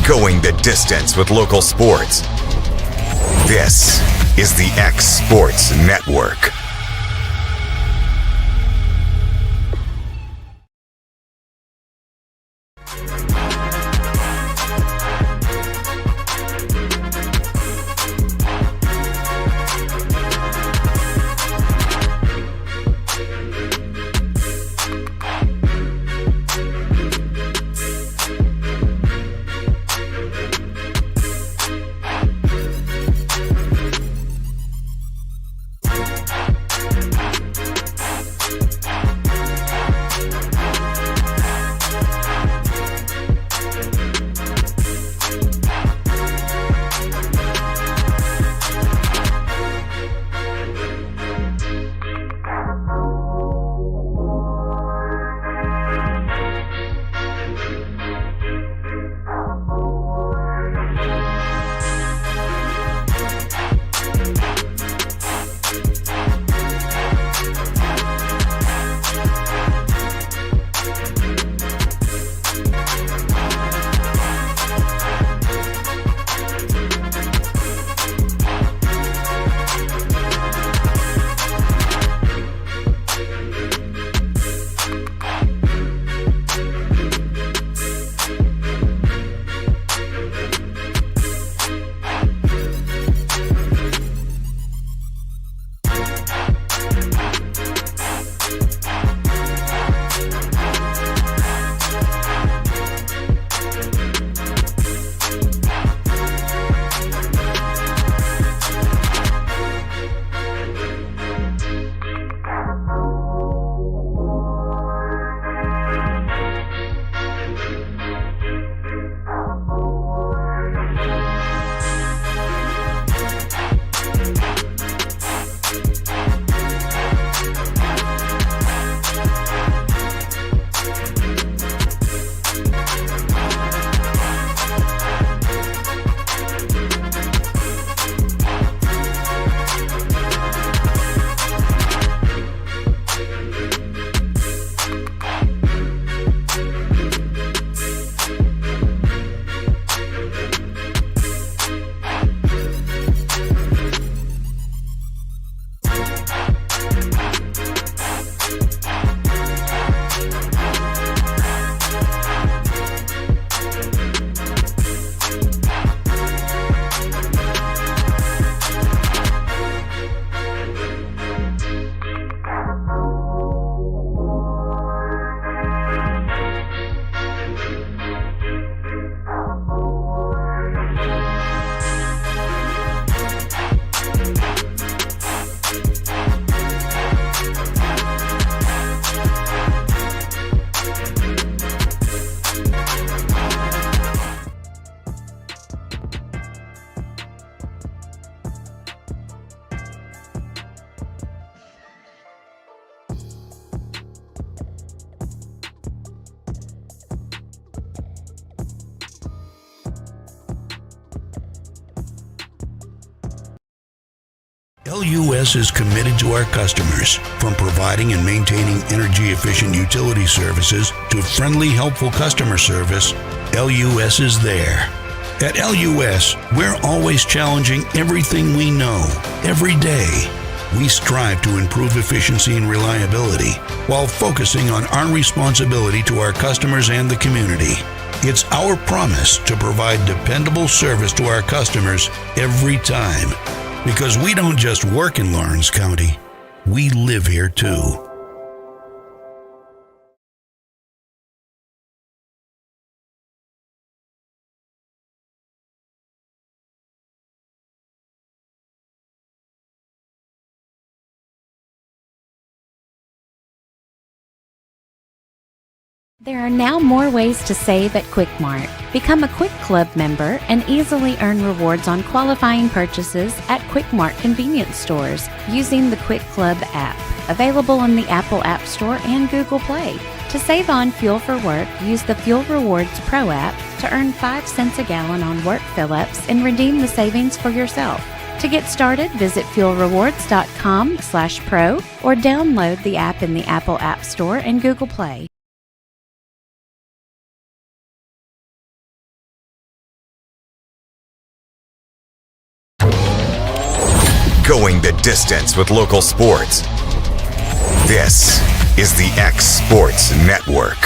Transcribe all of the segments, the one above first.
going the distance with local sports. This is the X Sports Network. LUS is committed to our customers, from providing and maintaining energy-efficient utility services to friendly, helpful customer service. LUS is there. At LUS, we're always challenging everything we know, every day. We strive to improve efficiency and reliability while focusing on our responsibility to our customers and the community. It's our promise to provide dependable service to our customers every time. Because we don't just work in Lawrence County, we live here too. There are now more ways to save at QuickMart. Become a Quick Club member and easily earn rewards on qualifying purchases at QuickMart convenience stores using the Quick Club app, available in the Apple App Store and Google Play. To save on fuel for work, use the Fuel Rewards Pro app to earn 5 cents a gallon on work fill-ups and redeem the savings for yourself. To get started, visit fuelrewards.com/pro or download the app in the Apple App Store and Google Play. going the distance with local sports. This is the X Sports Network.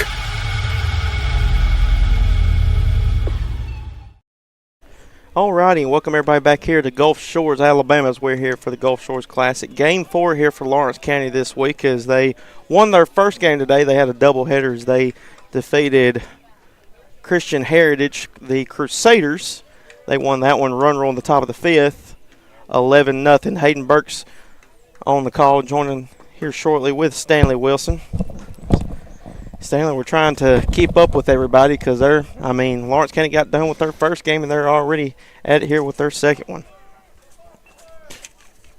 Alrighty, and welcome everybody back here to Gulf Shores, Alabama, as we're here for the Gulf Shores Classic. Game 4 here for Lawrence County this week as they won their first game today. They had a doubleheader as they defeated Christian Heritage, the Crusaders. They won that one, run roll on the top of the fifth, 11-0. Hayden Burks on the call, joining here shortly with Stanley Wilson. Stanley, we're trying to keep up with everybody because Lawrence County got done with their first game and they're already at it here with their second one.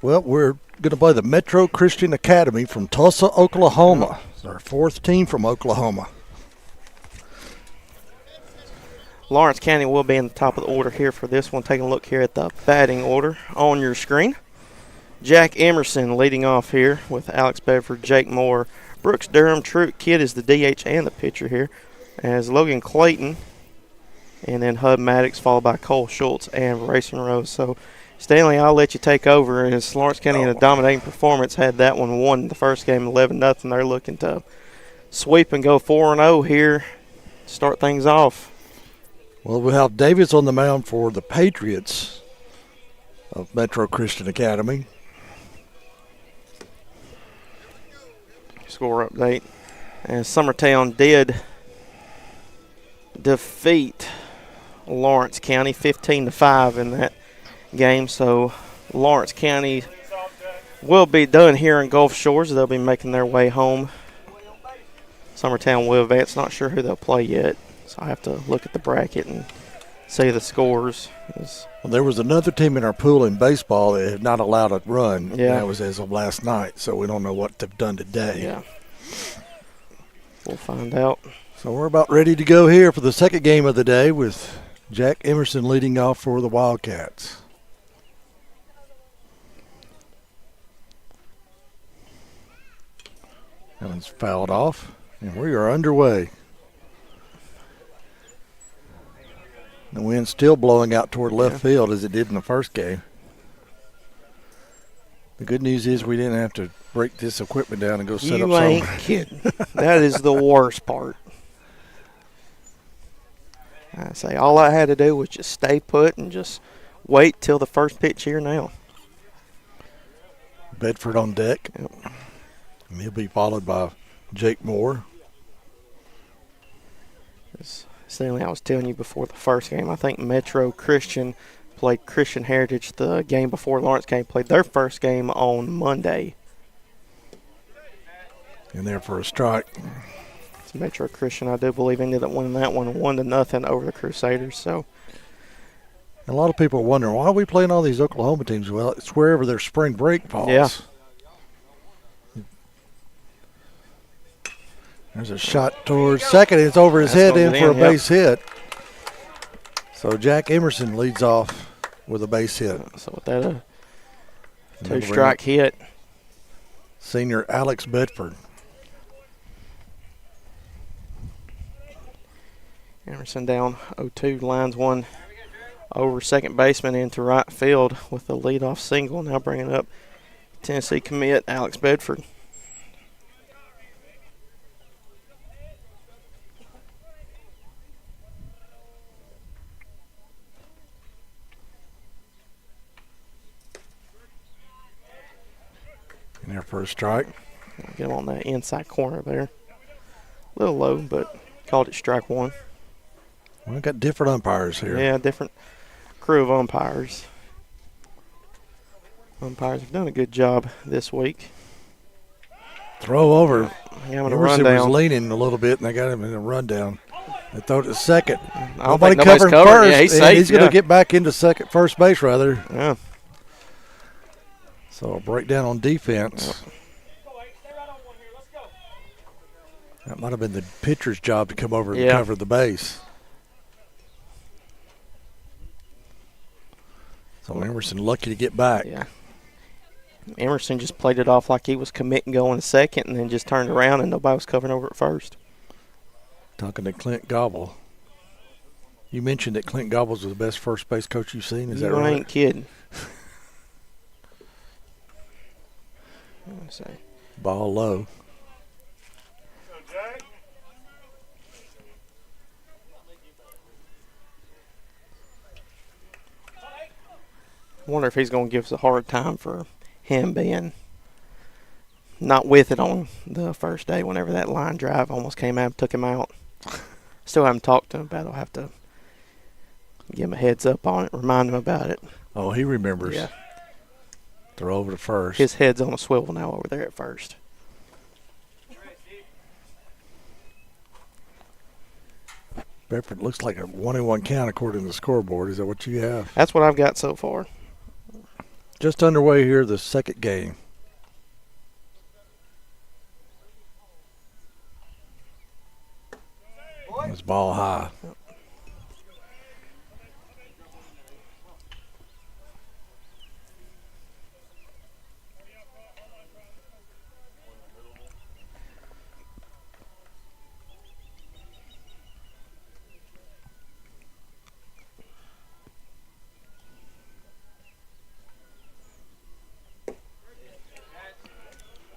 Well, we're going to play the Metro Christian Academy from Tulsa, Oklahoma. It's our fourth team from Oklahoma. Lawrence County will be in the top of the order here for this one. Taking a look here at the batting order on your screen. Jack Emerson leading off here with Alex Bedford, Jake Moore, Brooks Durham, Truett Kidd is the DH and the pitcher here, as Logan Clayton, and then Hub Maddox, followed by Cole Schultz and Racing Rose. So, Stanley, I'll let you take over as Lawrence County in a dominating performance had that one won the first game 11-0. They're looking to sweep and go 4-0 here to start things off. Well, we have Davis on the mound for the Patriots of Metro Christian Academy. Score update. And Summertown did defeat Lawrence County 15-5 in that game. So Lawrence County will be done here in Gulf Shores. They'll be making their way home. Summertown will advance. Not sure who they'll play yet. So I have to look at the bracket and see the scores. Well, there was another team in our pool in baseball that had not allowed a run. Yeah. That was as of last night, so we don't know what they've done today. Yeah. We'll find out. So we're about ready to go here for the second game of the day with Jack Emerson leading off for the Wildcats. That one's fouled off, and we are underway. The wind's still blowing out toward left field as it did in the first game. The good news is we didn't have to break this equipment down and go set up You ain't somewhere. kidding. That is the worst part. I say all I had to do was just stay put and just wait till the first pitch here now. Bedford on deck. Yep. And he'll be followed by Jake Moore. Stanley, I was telling you before the first game, I think Metro Christian played Christian Heritage the game before Lawrence County played their first game on Monday. In there for a strike. It's Metro Christian, I do believe, ended up winning that one 1-0 over the Crusaders. So A lot of people are wondering, why are we playing all these Oklahoma teams? Well, it's wherever their spring break falls. Yeah. There's a shot towards second. It's over his head in for a base hit. So Jack Emerson leads off with a base hit. So with that, two-strike hit. Senior Alex Bedford. Emerson down 0-2, lines one over second baseman into right field with the leadoff single. Now bringing up Tennessee commit Alex Bedford. In there for a strike. Get him on that inside corner there. A little low, but called it strike one. Well, we've got different umpires here. Yeah, different crew of umpires. Umpires have done a good job this week. Throw over. Having a Emerson was rundown. leaning a little bit, and they got him in a rundown. They throw it to second. I don't Nobody think nobody's covering covered. first, Yeah, he's and safe. he's going to Yeah. get back into first base, rather. Yeah. So a breakdown on defense. That might have been the pitcher's job to come over and cover the base. So Emerson lucky to get back. Yeah. Emerson just played it off like he was committing going to second and then just turned around and nobody was covering over at first. Talking to Clint Gobble. You mentioned that Clint Gobbles was the best first base coach you've seen. Is that You right? ain't kidding. Let's see. Ball low. I wonder if he's going to give us a hard time for him being not with it on the first day whenever that line drive almost came out and took him out. Still haven't talked to him about it. I'll have to give him a heads up on it, remind him about it. Oh, he remembers. Yeah. Throw over to first. His head's on a swivel now over there at first. Bedford looks like a 1-1 count according to the scoreboard. Is that what you have? That's what I've got so far. Just underway here, the second game. It's ball high.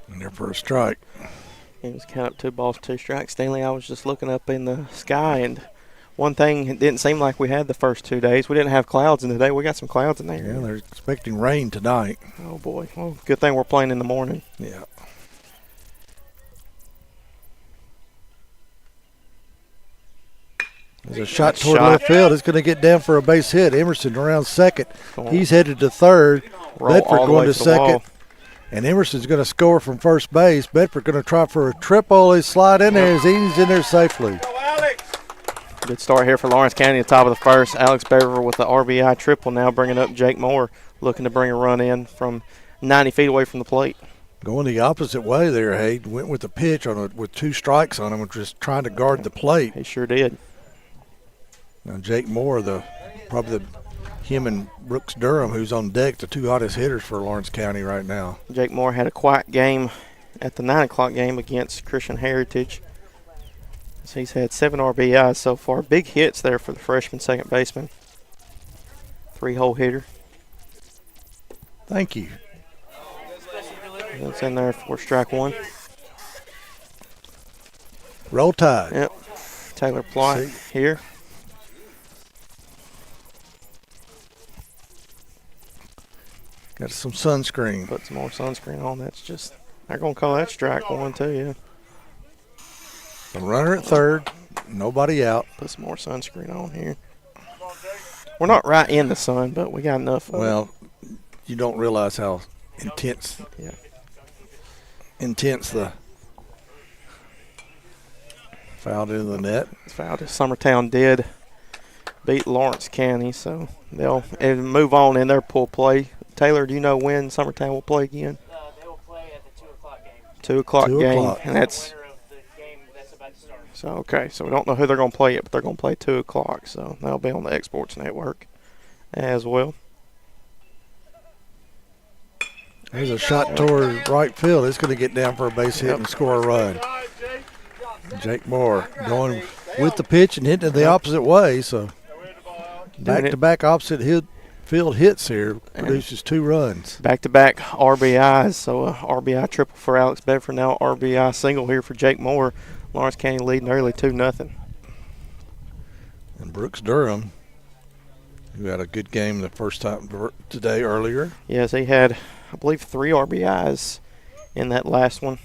And there for a strike. It was count up 2 balls, 2 strikes. Stanley, I was just looking up in the sky, and one thing, it didn't seem like we had the first 2 days. We didn't have clouds in the day. We got some clouds in there. Yeah, they're expecting rain tonight. Oh, boy. Well, good thing we're playing in the morning. Yeah. There's a shot toward left field. It's going to get down for a base hit. Emerson around second. He's headed to third. Bedford going to second. And Emerson's going to score from first base. Bedford going to try for a triple. He slide in there. He's in there safely. Good start here for Lawrence County at the top of the first. Alex Bever with the RBI triple now bringing up Jake Moore, looking to bring a run in from 90 feet away from the plate. Going the opposite way there, Hayden. Went with the pitch with 2 strikes on him, just trying to guard the plate. He sure did. Now Jake Moore, him and Brooks Durham, who's on deck, the 2 hottest hitters for Lawrence County right now. Jake Moore had a quiet game at the 9 o'clock game against Christian Heritage. So he's had 7 RBIs so far. Big hits there for the freshman second baseman. 3-hole hitter. Thank you. That's in there for strike 1. Roll Tide. Yep. Taylor Plott here. Got some sunscreen. Put some more sunscreen on. That's just, they're going to call that strike 1 too, yeah. The runner at third. Nobody out. Put some more sunscreen on here. We're not right in the sun, but we got enough of Well, you don't realize how intense the fouled into the net. Fouled. Summertown did beat Lawrence County, so they'll move on in their pool play. Taylor, do you know when Summertown will play again? They will play at the 2 o'clock game. 2 o'clock 2 game, o'clock. and that's The winner of the game that's about to start. so okay. So we don't know who they're going to play yet, but they're going to play 2 o'clock. So that'll be on the Exports Network as well. There's a shot toward right field. It's going to get down for a base hit and score a run. Jake Moore going with the pitch and hitting it the opposite way. So back-to-back opposite field hits here produces 2 runs. Back-to-back RBIs, so a RBI triple for Alex Bedford, now RBI single here for Jake Moore. Lawrence County leading early 2-0. And Brooks Durham, who had a good game the first time today earlier. Yes, he had, I believe, 3 RBIs in that last one.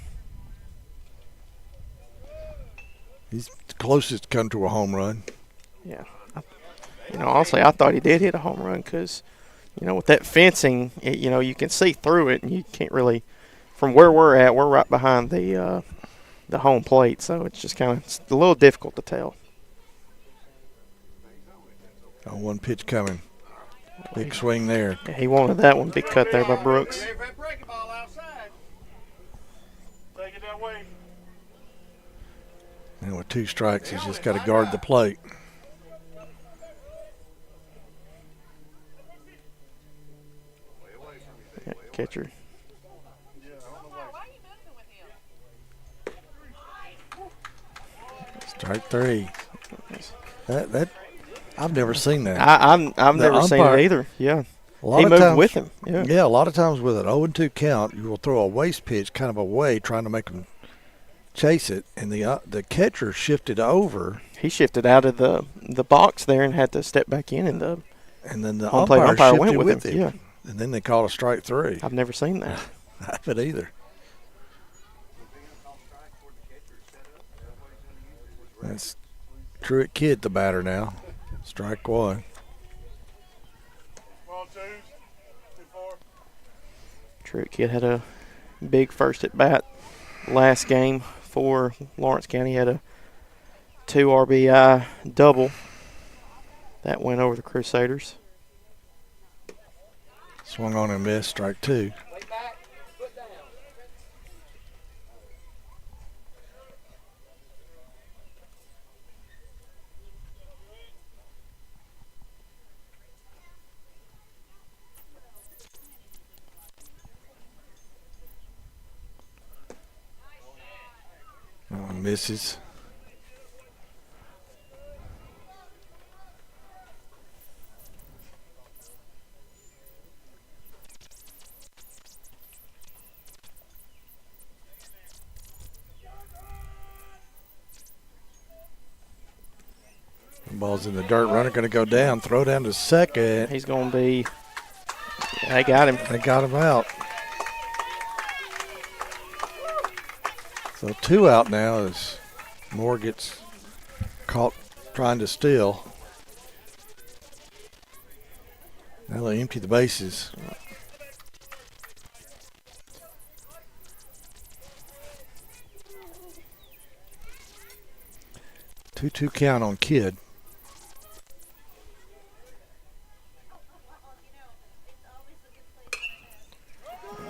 He's the closest to come to a home run. Yeah. Honestly, I thought he did hit a home run because, with that fencing, you can see through it, and you can't really, from where we're at, we're right behind the home plate, so it's just it's a little difficult to tell. Oh, 1 pitch coming. Big swing there. Yeah, he wanted that one. Big cut there by Brooks. And with 2 strikes, he's just got to guard the plate. Yeah, catcher. Strike 3. That I've never seen that. I've never seen it either. Yeah. He moved with him. Yeah, a lot of times with an 0-2 count, you will throw a waste pitch kind of away, trying to make them chase it, and the catcher shifted over. He shifted out of the box there and had to step back in, and then the umpire umpire went shifted with him. him. Yeah. And then they called a strike 3. I've never seen that. I haven't either. That's Truett Kidd, the batter now. Strike 1. Truett Kidd had a big first at bat last game for Lawrence County. He had a 2 RBI double that went over the Crusaders. Swung on and missed, strike 2. Misses. The ball's in the dirt. Runner going to go down. Throw down to second. He's going to be. They got him. They got him out. So 2 out now as Moore gets caught trying to steal. Now they empty the bases. Two count on Kidd.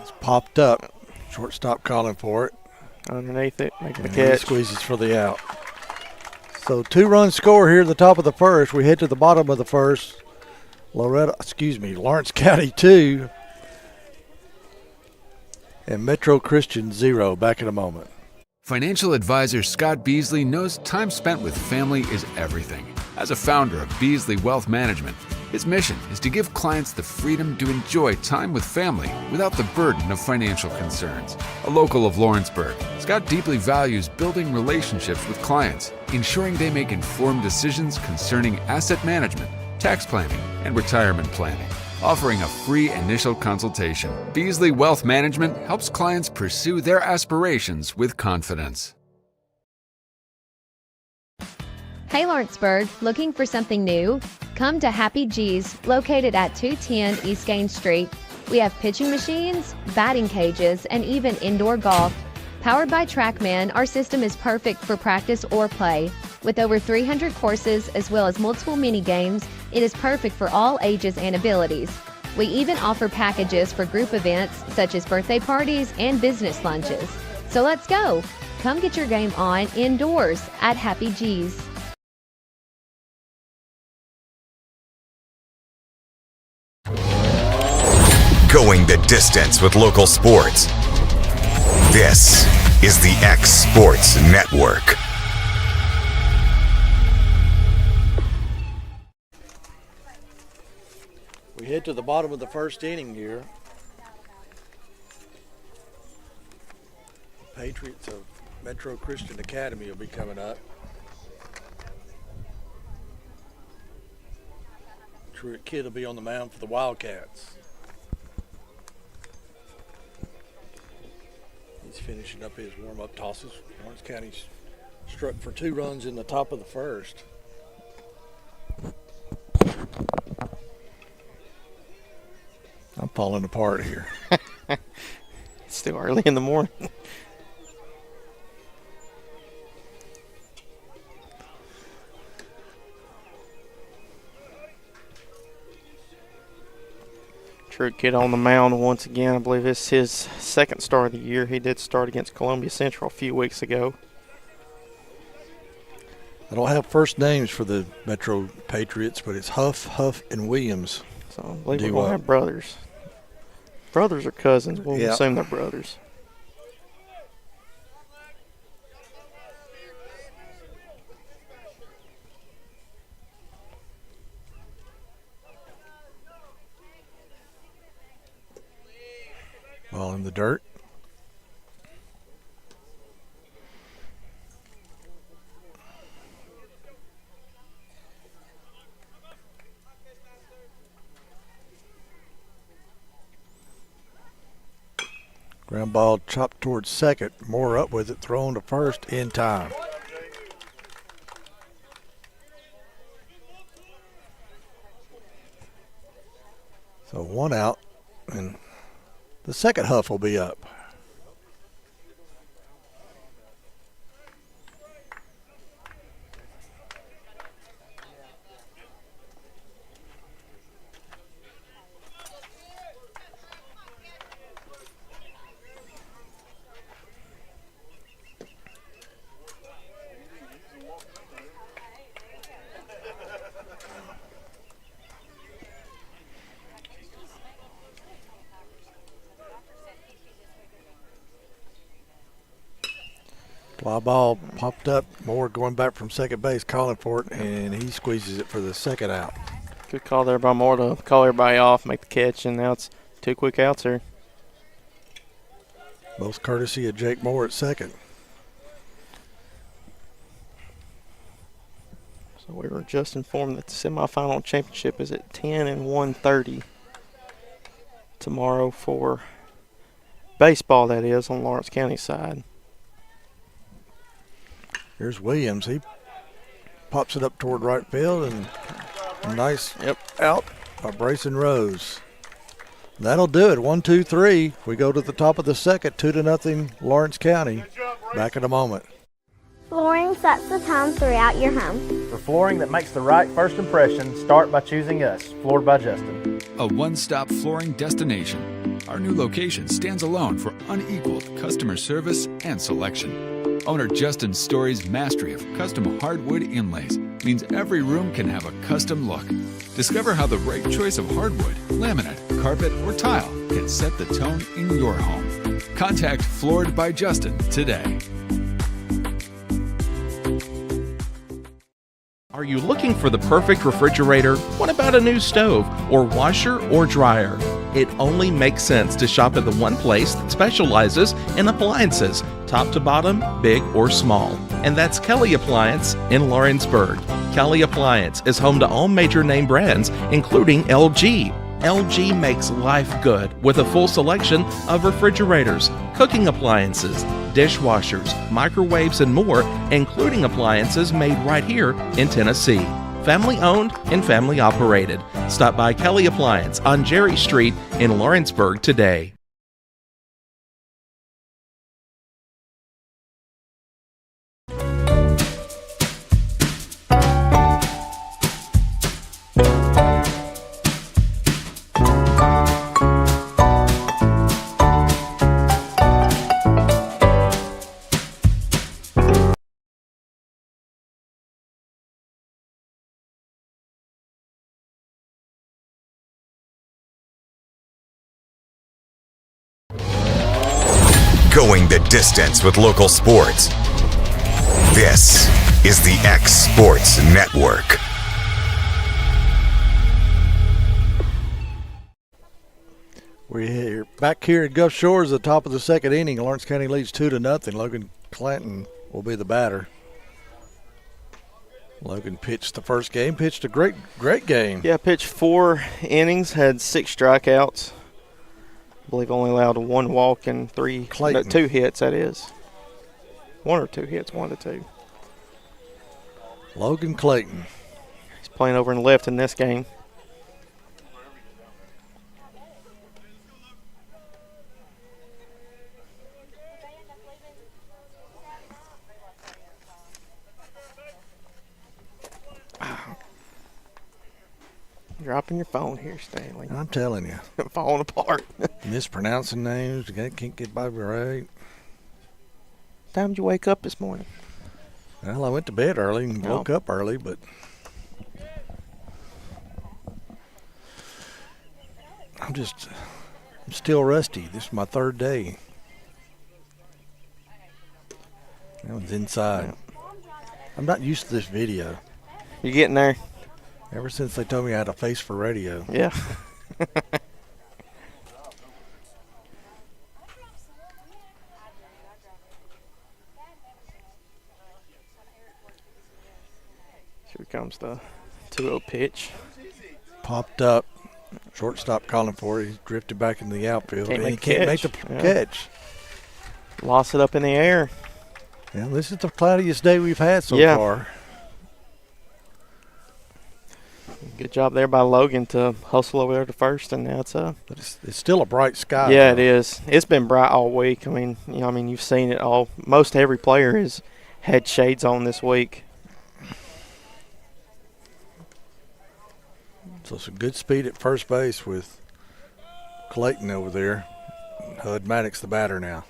It's popped up. Shortstop calling for it. Underneath it, making the And catch. he squeezes for the out. So 2-run score here at the top of the first. We head to the bottom of the first. Lawrence County 2 and Metro Christian 0. Back in a moment. Financial advisor Scott Beasley knows time spent with family is everything. As a founder of Beasley Wealth Management, his mission is to give clients the freedom to enjoy time with family without the burden of financial concerns. A local of Lawrenceburg, Scott deeply values building relationships with clients, ensuring they make informed decisions concerning asset management, tax planning, and retirement planning. Offering a free initial consultation, Beasley Wealth Management helps clients pursue their aspirations with confidence. Hey Lawrenceburg, looking for something new? Come to Happy G's, located at 210 East Gaines Street. We have pitching machines, batting cages, and even indoor golf. Powered by TrackMan, our system is perfect for practice or play. With over 300 courses as well as multiple mini games, it is perfect for all ages and abilities. We even offer packages for group events such as birthday parties and business lunches. So let's go! Come get your game on indoors at Happy G's. Going the distance with local sports. This is the X Sports Network. We head to the bottom of the first inning here. The Patriots of Metro Christian Academy will be coming up. Truett Kidd will be on the mound for the Wildcats. He's finishing up his warm-up tosses. Lawrence County's struck for 2 runs in the top of the first. I'm falling apart here. It's still early in the morning. Truett Kidd on the mound once again. I believe it's his second start of the year. He did start against Columbia Central a few weeks ago. I don't have first names for the Metro Patriots, but it's Huff, and Williams. So I believe we're going to have brothers. Brothers or cousins. We'll assume they're brothers. on the dirt. Ground ball chopped towards second. Moore up with it, thrown to first in time. So one out, and the second Huff will be up. Fly ball popped up. Moore going back from second base, calling for it, and he squeezes it for the second out. Good call there by Moore to call everybody off, make the catch, and now it's 2 quick outs here. Both courtesy of Jake Moore at second. So we were just informed that the semifinal championship is at 10 and 1:30 tomorrow for baseball, that is, on Lawrence County side. Here's Williams. He pops it up toward right field, and a nice out by Brayson Rose. That'll do it. 1, 2, 3. We go to the top of the second, 2-0 Lawrence County. Back in a moment. Flooring sets the tone throughout your home. For flooring that makes the right first impression, start by choosing us, Floored by Justin. A one-stop flooring destination. Our new location stands alone for unequaled customer service and selection. Owner Justin Story's mastery of custom hardwood inlays means every room can have a custom look. Discover how the right choice of hardwood, laminate, carpet, or tile can set the tone in your home. Contact Floored by Justin today. Are you looking for the perfect refrigerator? What about a new stove or washer or dryer? It only makes sense to shop at the one place that specializes in appliances, top to bottom, big or small. And that's Kelly Appliance in Lawrenceburg. Kelly Appliance is home to all major name brands, including LG. LG makes life good with a full selection of refrigerators, cooking appliances, dishwashers, microwaves, and more, including appliances made right here in Tennessee. Family owned and family operated. Stop by Kelly Appliance on Jerry Street in Lawrenceburg today. Going the distance with local sports. This is the X Sports Network. We're back here at Gulf Shores, the top of the second inning. Lawrence County leads 2-0. Logan Clanton will be the batter. Logan pitched the first game, pitched a great game. Yeah, pitched 4 innings, had 6 strikeouts. I believe only allowed 1 walk and 2 hits, that is. 1 or 2 hits, 1 to 2. Logan Clayton. He's playing over in left in this game. Dropping your phone here, Stanley. I'm telling you. Falling apart. Mispronouncing names. Can't get by right. What time did you wake up this morning? Well, I went to bed early and woke up early, but I'm still rusty. This is my 3rd day. I was inside. I'm not used to this video. You getting there? Ever since they told me I had a face for radio. Yeah. comes the 2-0 pitch. Popped up. Shortstop calling for it. He's drifted back into the outfield. Can't and make he can't make the catch. Lost it up in the air. Yeah, this is the cloudiest day we've had so far. Good job there by Logan to hustle over there to first, and now But it's still a bright sky. Yeah, it is. It's been bright all week. I mean, you've seen it all. Most every player has had shades on this week. So some good speed at first base with Clayton over there. Hud Maddox the batter now.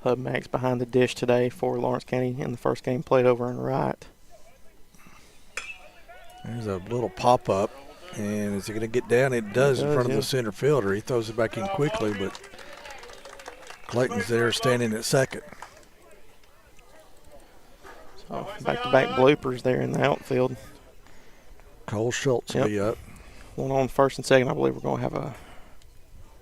Hud Maddox behind the dish today for Lawrence County in the first game played over in right. There's a little pop-up, and is he going to get down? It does in front of the center fielder. He throws it back in quickly, but Clayton's there standing at second. So back-to-back bloopers there in the outfield. Cole Schultz will be up. One on first and second. I believe we're going to have a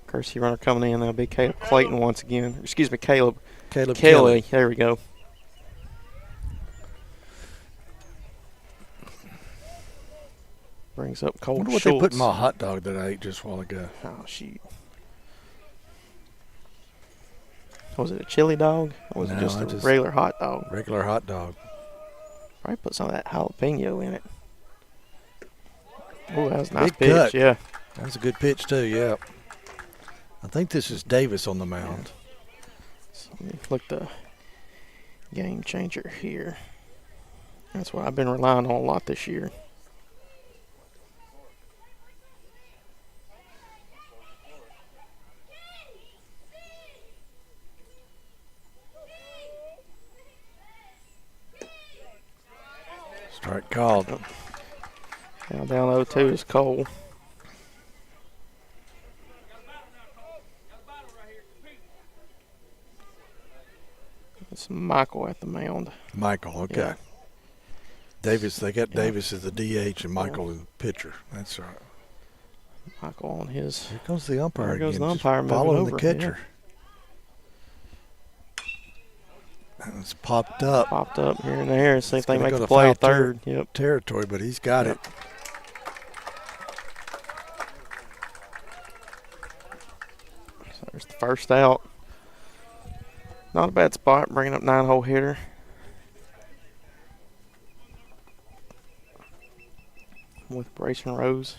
courtesy runner coming in. That'll be Caleb Clayton once again. Excuse me, Caleb Kelly. There we go. Brings up Cole Schultz. What they put in my hot dog that I ate just a while ago. Oh, shoot. Was it a chili dog? Or was it just a regular hot dog? Regular hot dog. Probably put some of that jalapeno in it. Oh, that was a nice Big pitch, cut. yeah. That was a good pitch, too, yeah. I think this is Davis on the mound. So let me look the game changer here. That's what I've been relying on a lot this year. Strike called. Now down 0-2 is Cole. It's Michael at the mound. Michael, okay. Yeah. Davis, they got Davis as the DH and Michael as the pitcher. That's right. Michael on his. Here comes the umpire. There goes again, the umpire moving following over. the catcher. And it's popped up. Popped up here and there. See if they make go the to play foul at third. Yep. Territory, but he's got it. So there's the first out. Not a bad spot, bringing up 9-hole hitter. With Brayson Rose.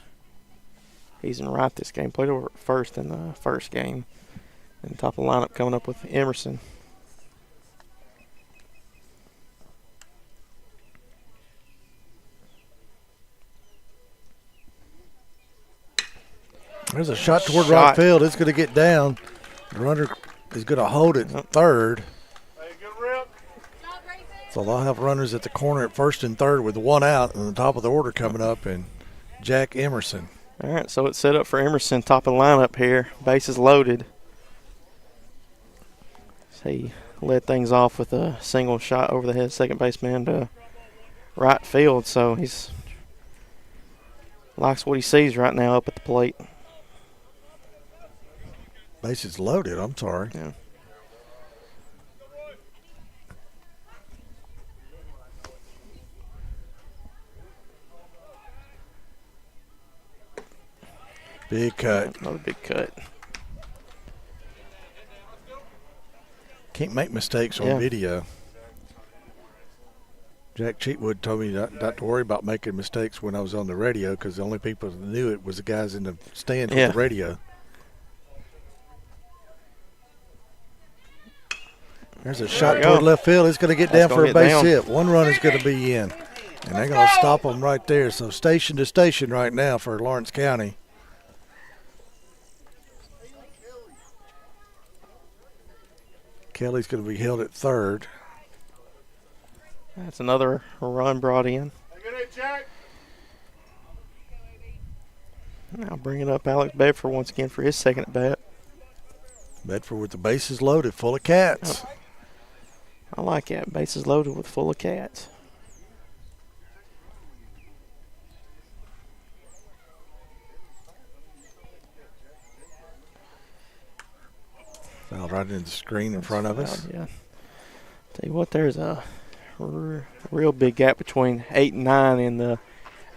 He's in right this game. Played over at first in the first game. And top of the lineup coming up with Emerson. There's a shot toward right field. It's going to get down. The runner is going to hold it third. So they'll have runners at the corner at first and third with one out, and the top of the order coming up, and Jack Emerson. All right, so it's set up for Emerson, top of the lineup here. Bases loaded. So he led things off with a single shot over the head second baseman to right field. So he's likes what he sees right now up at the plate. Bases loaded, I'm sorry. Yeah. Big cut. Another big cut. Can't make mistakes on video. Jack Cheatwood told me not to worry about making mistakes when I was on the radio because the only people that knew it was the guys in the stands with the radio. There's a shot toward left field. It's going to get down for a base hit. One run is going to be in. And they're going to stop them right there. So station to station right now for Lawrence County. Kelly's going to be held at third. That's another run brought in. Now bringing up Alex Bedford once again for his second at bat. Bedford with the bases loaded, full of cats. I like that. Bases loaded with full of cats. Fell right into the screen in front of us. Yeah. Tell you what, there's a real big gap between 8 and 9 in the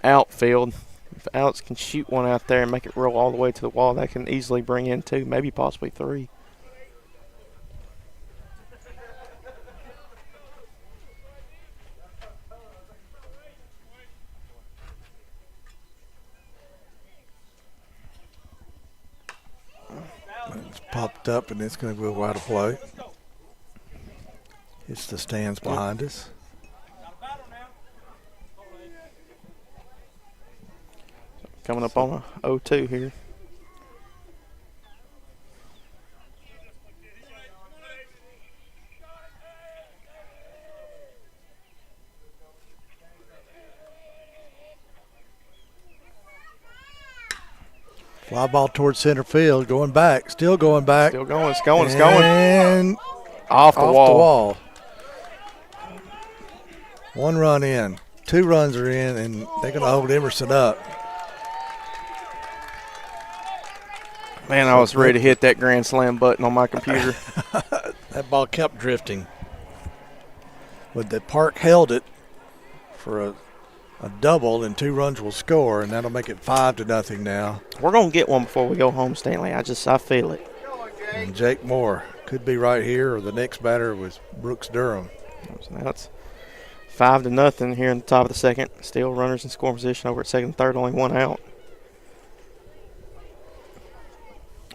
outfield. If Alex can shoot one out there and make it roll all the way to the wall, that can easily bring in 2, maybe possibly 3. It's popped up, and it's going to go wide of play. It's the stands behind us. Coming up on a 0-2 here. Fly ball towards center field, going back, still going back. Still going, it's going, it's going. And off the wall. 1 run in. 2 runs are in, and they're going to hold Emerson up. Man, I was ready to hit that grand slam button on my computer. That ball kept drifting. But the Park held it for a double, and 2 runs will score, and that'll make it 5-0 now. We're going to get one before we go home, Stanley. I feel it. And Jake Moore could be right here, or the next batter was Brooks Durham. So now it's 5-0 here in the top of the second. Still runners in scoring position over at second and third, only 1 out.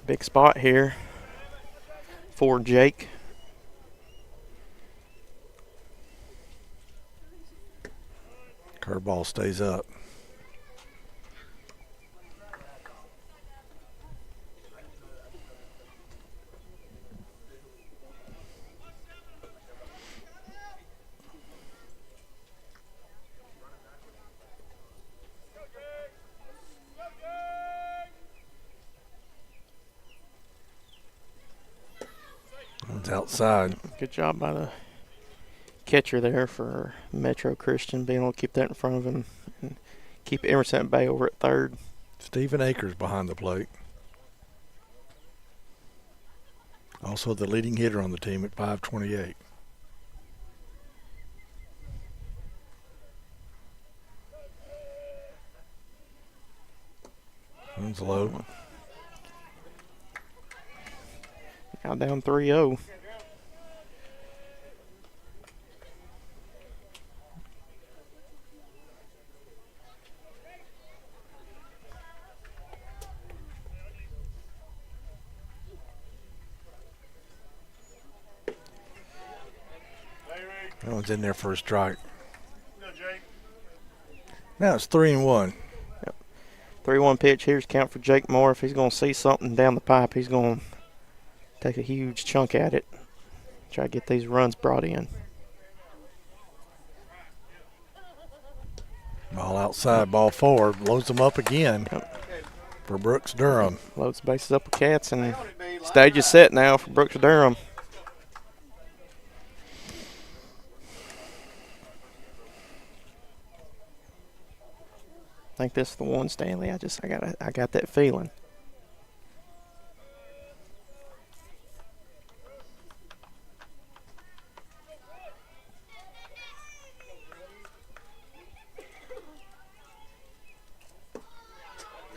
Big spot here for Jake. Curveball stays up. It's outside. Good job by the catcher there for Metro Christian, being able to keep that in front of him and keep Emerson at bay over at third. Stephen Akers behind the plate. Also the leading hitter on the team at 528. One's low. Now down 3-0. That one's in there for a strike. Now it's 3-1. Yep. 3-1 pitch. Here's count for Jake Moore. If he's going to see something down the pipe, he's going to take a huge chunk at it. Try to get these runs brought in. Ball outside, ball forward. Loads them up again for Brooks Durham. Loads the bases up with cats, and stage is set now for Brooks Durham. I think this is the one, Stanley. I got that feeling.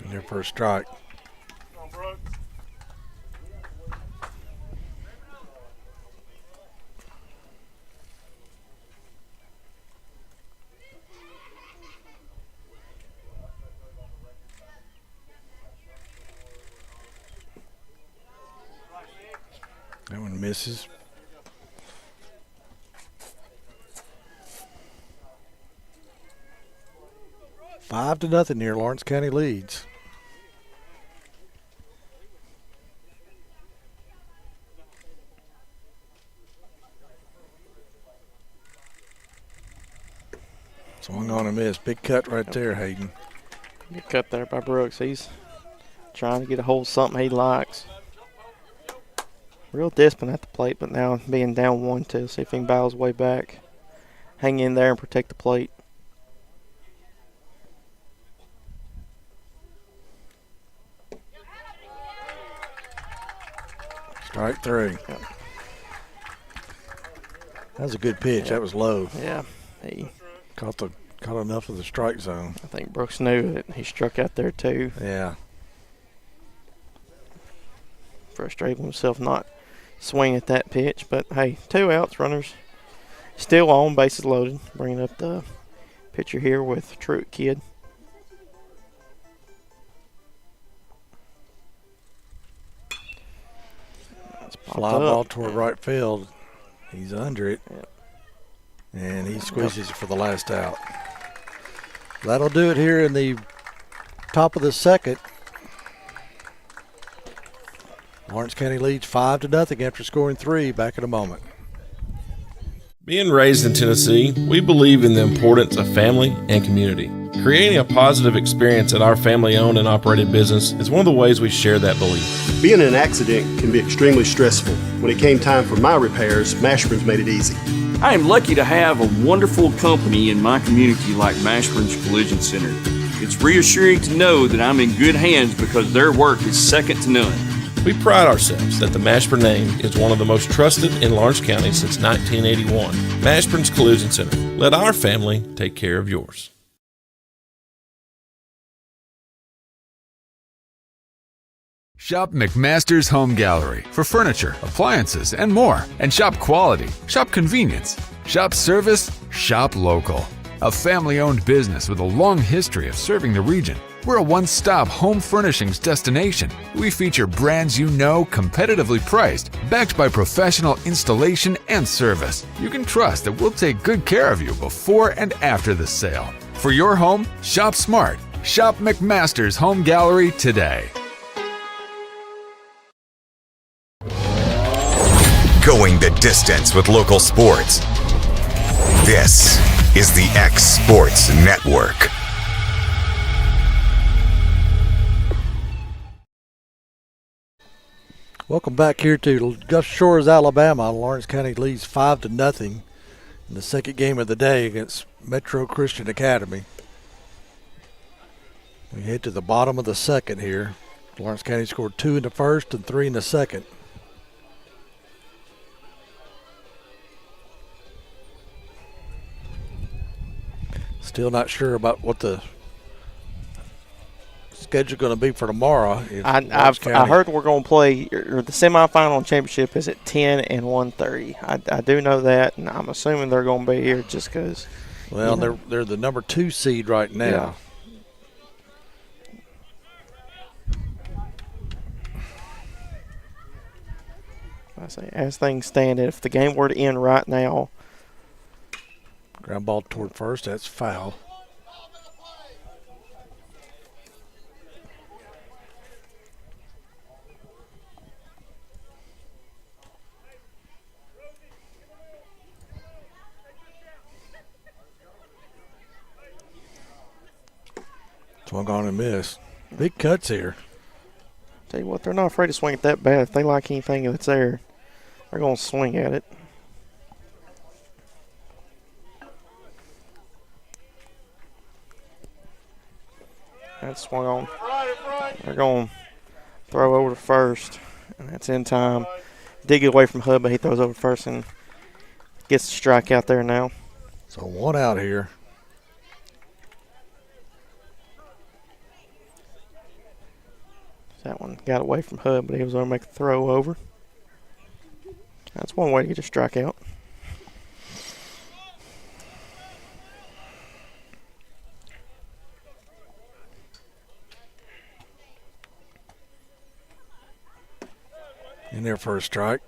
In there for a strike. That one misses. Five to nothing here. Lawrence County leads. Swung on a miss. Big cut right there, Hayden. Good cut there by Brooks. He's trying to get a hold of something he likes. Real discipline at the plate, but now being down 1-2, see if he can battle his way back. Hang in there and protect the plate. Strike 3. Yep. That was a good pitch. That was low. Yeah, he caught enough of the strike zone. I think Brooks knew that he struck out there too. Yeah. Frustrated with himself not swing at that pitch, but hey, 2 outs, runners still on, bases loaded. Bringing up the pitcher here with Truett Kidd. Fly ball toward right field. He's under it. Yep. And he squeezes it for the last out. That'll do it here in the top of the second. Lawrence County leads 5-0 after scoring 3. Back in a moment. Being raised in Tennessee, we believe in the importance of family and community. Creating a positive experience at our family-owned and operated business is one of the ways we share that belief. Being in an accident can be extremely stressful. When it came time for my repairs, Mashburn's made it easy. I am lucky to have a wonderful company in my community like Mashburn's Collision Center. It's reassuring to know that I'm in good hands because their work is second to none. We pride ourselves that the Mashburn name is one of the most trusted in Lawrence County since 1981. Mashburn's Collision Center. Let our family take care of yours. Shop McMaster's Home Gallery for furniture, appliances, and more. And shop quality, shop convenience, shop service, shop local. A family-owned business with a long history of serving the region. We're a one-stop home furnishings destination. We feature brands you know, competitively priced, backed by professional installation and service. You can trust that we'll take good care of you before and after the sale. For your home, shop smart. Shop McMaster's Home Gallery today. Going the distance with local sports. This is the X Sports Network. Welcome back here to Gulf Shores, Alabama. Lawrence County leads 5-0 in the second game of the day against Metro Christian Academy. We head to the bottom of the second here. Lawrence County scored 2 in the first and 3 in the second. Still not sure about what the schedule going to be for tomorrow. I heard we're going to play, or the semifinal and championship is at 10 and 1:30. I do know that, and I'm assuming they're going to be here just because. Well, they're the number 2 seed right now. I say, as things stand, if the game were to end right now. Ground ball toward first, that's foul. Swung on and missed. Big cuts here. Tell you what, they're not afraid to swing at that bat. If they like anything that's there, they're going to swing at it. That's swung on. They're going to throw over to first, and that's in time. Dig it away from Hub, but he throws over first and gets the strike out there now. So 1 out here. That one got away from Hub, but he was going to make the throw over. That's one way to get a strikeout. In there for a strike.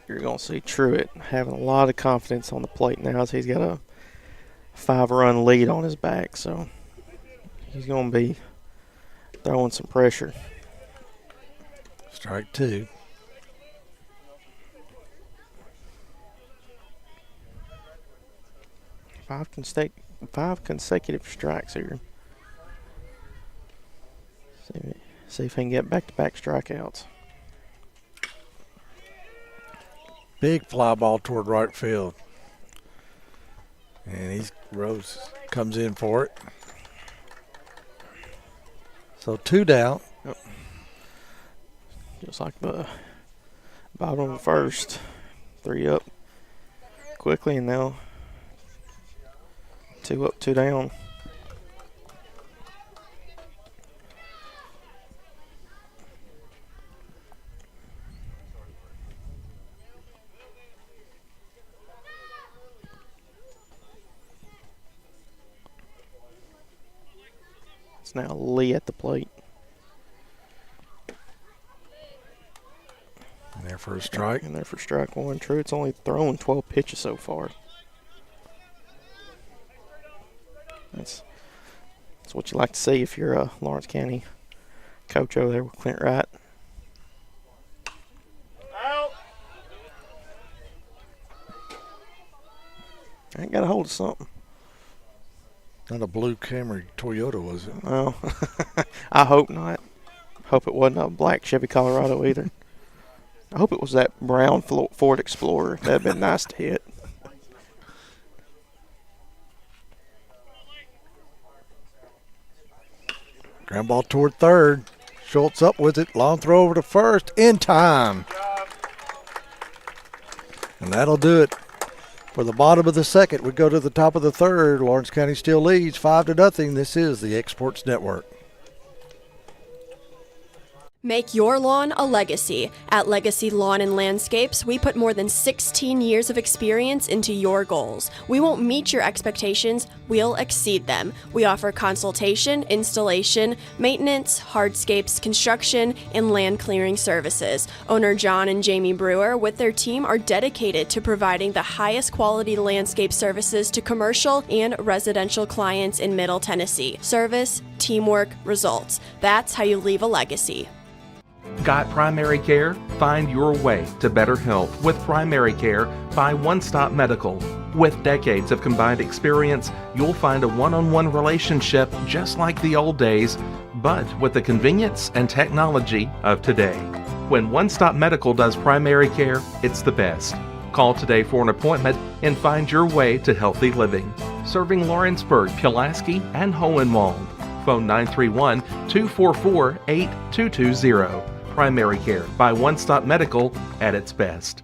You're going to see Truett having a lot of confidence on the plate now as he's got a 5-run lead on his back. So he's going to be throwing some pressure. Strike 2. Five consecutive strikes here. See if he can get back-to-back strikeouts. Big fly ball toward right field. And Rose comes in for it. So 2 down. Yep. Just like the Bottom of the first. 3 up quickly, and now 2 up, 2 down. It's now Lee at the plate. And there for a strike. And there for strike one. True, it's only thrown 12 pitches so far. That's what you like to see if you're a Lawrence County coach over there with Clint Wright. I ain't got a hold of something. Not a blue Camry Toyota, was it? Well, I hope not. Hope it wasn't a black Chevy Colorado either. I hope it was that brown Ford Explorer. That'd been nice to hit. Ground ball toward third. Schultz up with it. Long throw over to first. In time. And that'll do it. For the bottom of the second, we go to the top of the third. Lawrence County still leads 5-0. This is the X Sports Network. Make your lawn a legacy. At Legacy Lawn and Landscapes, we put more than 16 years of experience into your goals. We won't meet your expectations, we'll exceed them. We offer consultation, installation, maintenance, hardscapes, construction, and land clearing services. Owner John and Jamie Brewer with their team are dedicated to providing the highest quality landscape services to commercial and residential clients in Middle Tennessee. Service, teamwork, results. That's how you leave a legacy. Got primary care? Find your way to better health with Primary Care by One Stop Medical. With decades of combined experience, you'll find a one-on-one relationship just like the old days, but with the convenience and technology of today. When One Stop Medical does primary care, it's the best. Call today for an appointment and find your way to healthy living. Serving Lawrenceburg, Pulaski, and Hohenwald. Phone 931-244-8220. Primary Care by One Stop Medical at its best.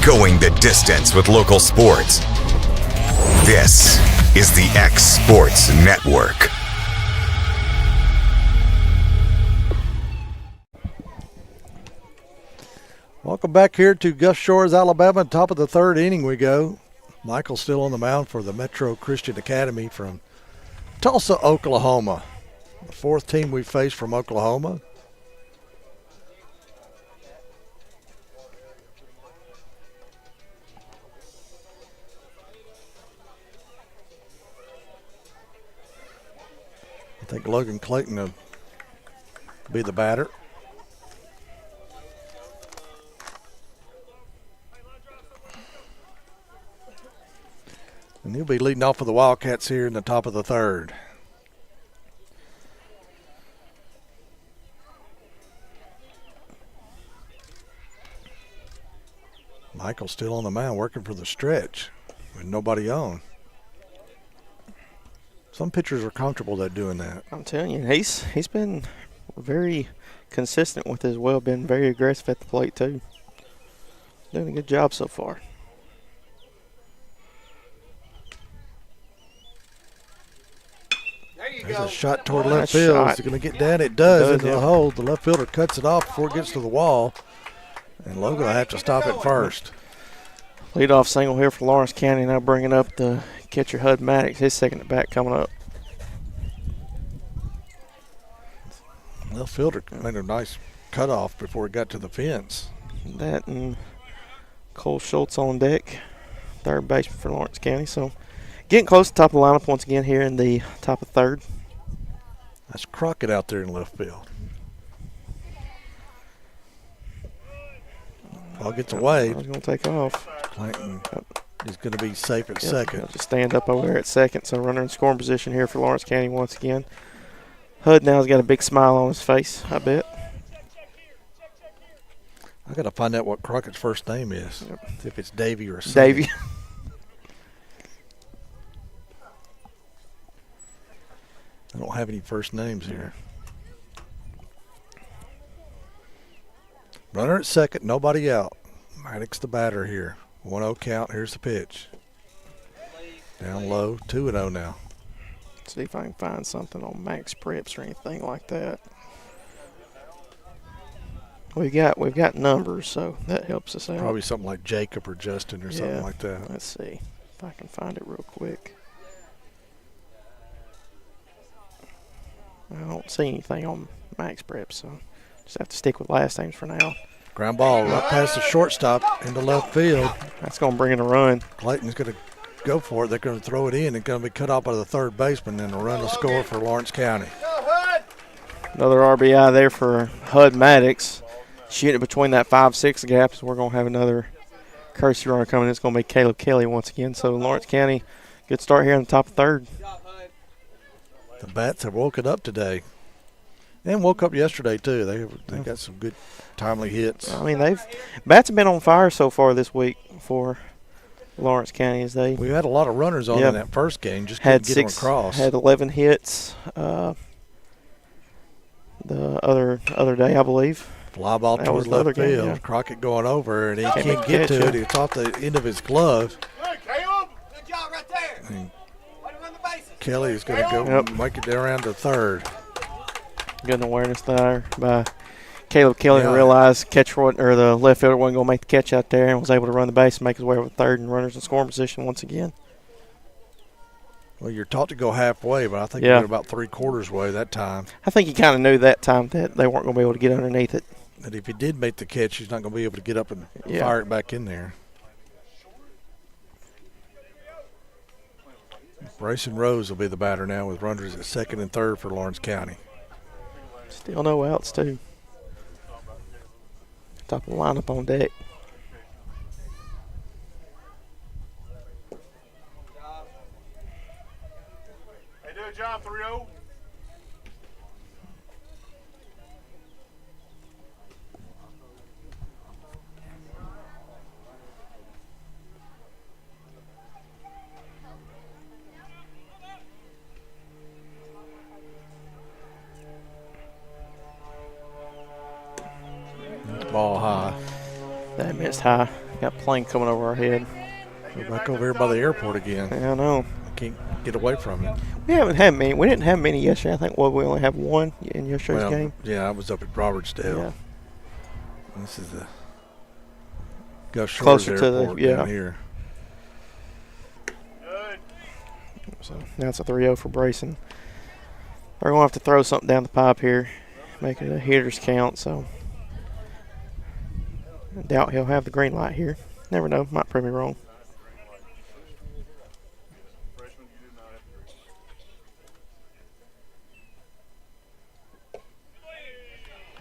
Going the distance with local sports. This is the X Sports Network. Welcome back here to Gulf Shores, Alabama. Top of the third inning we go. Michael's still on the mound for the Metro Christian Academy from Tulsa, Oklahoma. The fourth team we faced from Oklahoma. I think Logan Clayton will be the batter. And he'll be leading off for the Wildcats here in the top of the third. Michael's still on the mound working for the stretch with nobody on. Some pitchers are comfortable at doing that. I'm telling you, he's been very consistent with his well, been very aggressive at the plate too. Doing a good job so far. There's a shot toward left field. Is it going to get down? It does into the hole. The left fielder cuts it off before it gets to the wall. And Logan will have to stop it first. Leadoff single here for Lawrence County. Now bringing up the catcher Hud Maddox. His second at bat coming up. Left fielder made a nice cutoff before it got to the fence. That and Cole Schultz on deck. Third baseman for Lawrence County. So getting close to the top of the lineup once again here in the top of third. That's Crockett out there in left field. Ball gets away. He's going to take off. Clayton is going to be safe at second. He'll just stand up over there at second. So runner in scoring position here for Lawrence County once again. Hud now has got a big smile on his face, I bet. I got to find out what Crockett's first name is. Yep. If it's Davey or Sonny. Davey. I don't have any first names here. Runner at second, nobody out. Maddox the batter here. 1-0 count. Here's the pitch. Down low, 2-0 now. See if I can find something on Max Preps or anything like that. We've got numbers, so that helps us out. Probably something like Jacob or Justin or something like that. Let's see if I can find it real quick. I don't see anything on Max Prep, so just have to stick with last names for now. Ground ball right past the shortstop into left field. That's going to bring in a run. Clayton's going to go for it. They're going to throw it in. It's going to be cut off by the third baseman, and a run to score for Lawrence County. Another RBI there for Hud Maddox. Shooting it between that 5-6 gap, so we're going to have another courtesy runner coming in. It's going to be Caleb Kelly once again. So Lawrence County, good start here in the top of third. The bats have woken up today. And woke up yesterday, too. They got some good timely hits. I mean, bats have been on fire so far this week for Lawrence County. We had a lot of runners on in that first game, just couldn't get them across. Had 11 hits the other day, I believe. Fly ball towards left field. Yeah. Crockett going over, and he can't get to it. It's off the end of his glove. Hey, Caleb. Good job right there. And Kelly is going to go make it around to third. Good awareness there by Caleb Kelly to realize the left fielder wasn't going to make the catch out there and was able to run the base and make his way over third and runners in scoring position once again. Well, you're taught to go halfway, but I think you're about 3/4 way that time. I think he kind of knew that time that they weren't going to be able to get underneath it. That if he did make the catch, he's not going to be able to get up and fire it back in there. Bryson Rose will be the batter now with runners at second and third for Lawrence County. Still no outs, too. Top of the lineup on deck. Hey, do a job, 3-0. Ball high. That missed high. Got a plane coming over our head. We're back over here by the airport again. Yeah, I know. I can't get away from it. We haven't had many. We didn't have many yesterday. I think we only have one in yesterday's game. Yeah, I was up at Robertsdale. Yeah. This is the Gulf Shores closer Airport to the down here. So now it's a 3-0 for Brayson. They're going to have to throw something down the pipe here, make it a hitter's count. So I doubt he'll have the green light here. Never know. Might prove me wrong.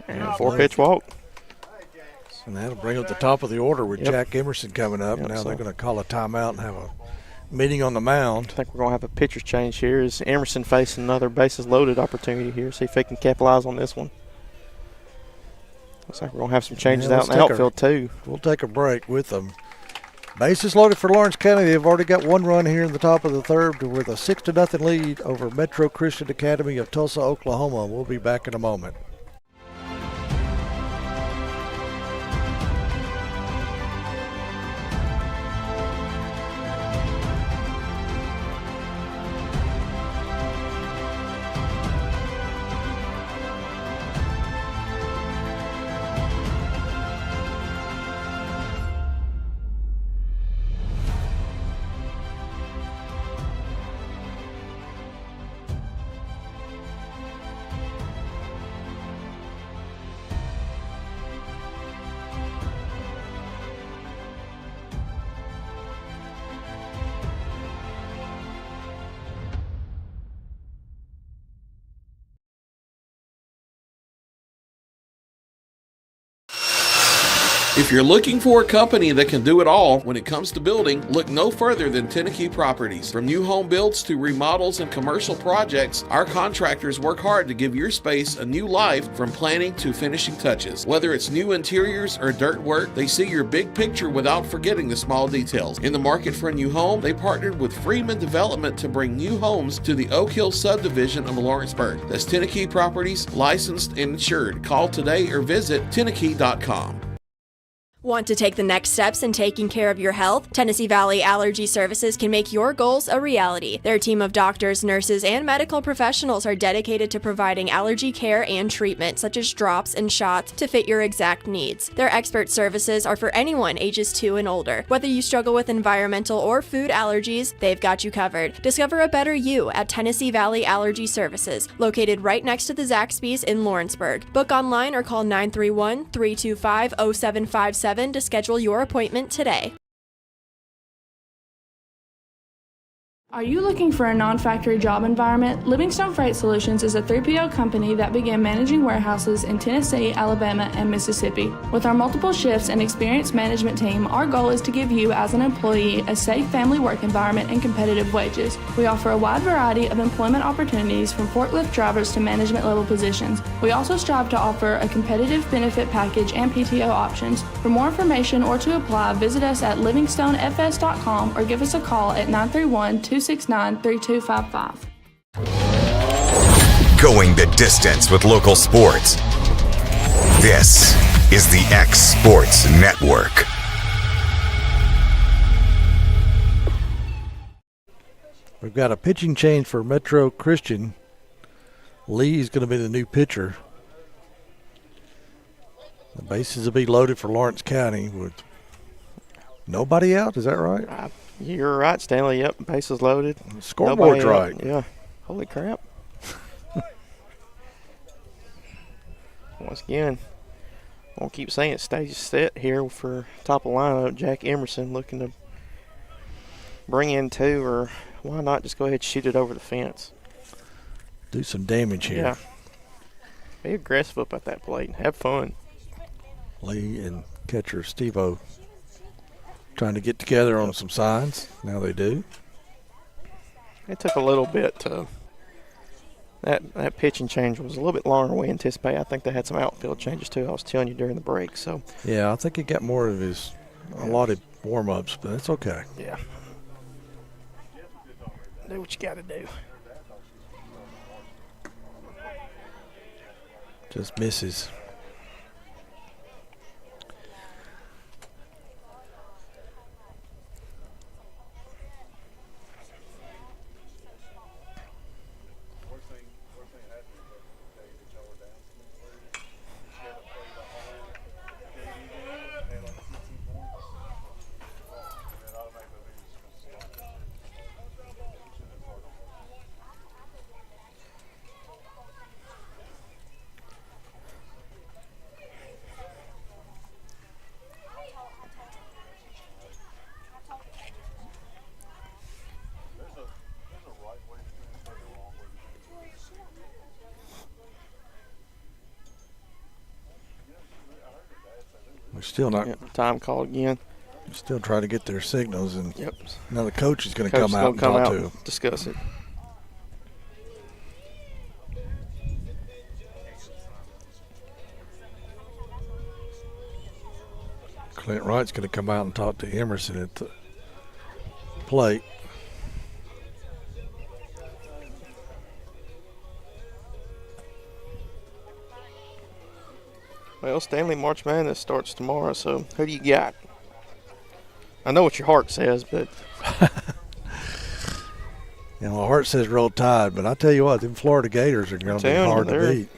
And 4-pitch walk. And that'll bring up the top of the order with Jack Emerson coming up. Now they're going to call a timeout and have a meeting on the mound. I think we're going to have a pitcher's change here. Is Emerson facing another bases loaded opportunity here? See if he can capitalize on this one. Looks like we're going to have some changes out in the outfield too. We'll take a break with them. Bases loaded for Lawrence County. They've already got one run here in the top of the third with a 6-0 lead over Metro Christian Academy of Tulsa, Oklahoma. We'll be back in a moment. If you're looking for a company that can do it all when it comes to building, look no further than Tenakee Properties. From new home builds to remodels and commercial projects, our contractors work hard to give your space a new life from planning to finishing touches. Whether it's new interiors or dirt work, they see your big picture without forgetting the small details. In the market for a new home, they partnered with Freeman Development to bring new homes to the Oak Hill subdivision of Lawrenceburg. That's Tenakee Properties, licensed and insured. Call today or visit Tenakee.com. Want to take the next steps in taking care of your health? Tennessee Valley Allergy Services can make your goals a reality. Their team of doctors, nurses, and medical professionals are dedicated to providing allergy care and treatment, such as drops and shots, to fit your exact needs. Their expert services are for anyone ages 2 and older. Whether you struggle with environmental or food allergies, they've got you covered. Discover a better you at Tennessee Valley Allergy Services, located right next to the Zaxby's in Lawrenceburg. Book online or call 931-325-0757 to schedule your appointment today. Are you looking for a non-factory job environment? Livingstone Freight Solutions is a 3PL company that began managing warehouses in Tennessee, Alabama, and Mississippi. With our multiple shifts and experienced management team, our goal is to give you, as an employee, a safe family work environment and competitive wages. We offer a wide variety of employment opportunities from forklift drivers to management level positions. We also strive to offer a competitive benefit package and PTO options. For more information or to apply, visit us at livingstonefs.com or give us a call at 931-269-3255. Going the distance with local sports. This is the X Sports Network. We've got a pitching change for Metro Christian. Lee's going to be the new pitcher. The bases will be loaded for Lawrence County with nobody out. Is that right? You're right, Stanley. Yep, bases loaded. Scoreboard's right. Yeah. Holy crap. Once again, I'll keep saying it. Stage set here for top of lineup. Jack Emerson looking to bring in 2, or why not just go ahead and shoot it over the fence? Do some damage here. Yeah. Be aggressive up at that plate and have fun. Lee and catcher Steve-O trying to get together on some signs. Now they do. It took a little bit to that pitching change was a little bit longer than we anticipated. I think they had some outfield changes too. I was telling you during the break. So yeah, I think he got more of his allotted warm-ups, but that's okay. Yeah. Do what you got to do. Just misses. We're still not time called again. Still trying to get their signals, and yep. Now the coach is going to come out and talk to them. Discuss it. Clint Wright's going to come out and talk to Emerson at the plate. Well, Stanley, March Madness starts tomorrow, so who do you got? I know what your heart says, but my heart says Roll Tide, but I tell you what, them Florida Gators are going to be hard to beat.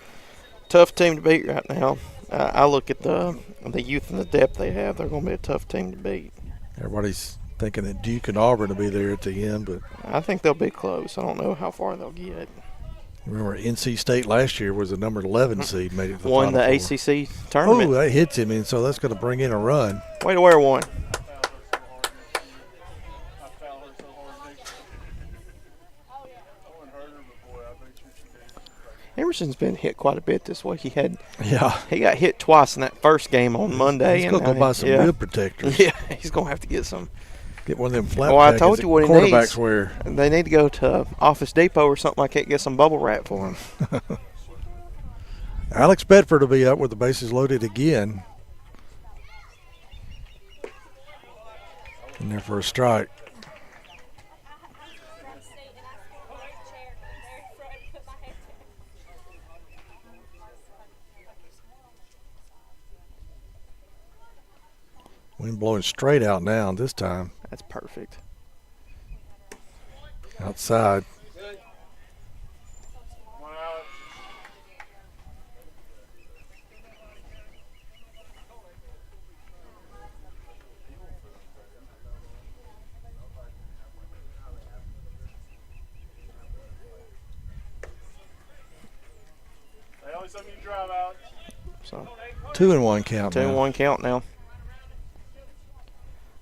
Tough team to beat right now. I look at the youth and the depth they have. They're going to be a tough team to beat. Everybody's thinking that Duke and Auburn will be there at the end, but I think they'll be close. I don't know how far they'll get. Remember, NC State last year was the number 11 seed, made it to the won the Final Four. ACC tournament. Oh, that hits him, and so that's going to bring in a run. Way to wear one. Emerson's been hit quite a bit this week. He got hit twice in that first game on Monday. He's going to go buy some good protectors. Yeah, he's going to have to get some. Get one of them flat I told you what he quarterbacks needs. wear. They need to go to Office Depot or something like that, get some bubble wrap for him. Alex Bedford will be up with the bases loaded again. In there for a strike. Wind blowing straight out now this time. That's perfect. Outside. So 2-1 count. 2-1 count now.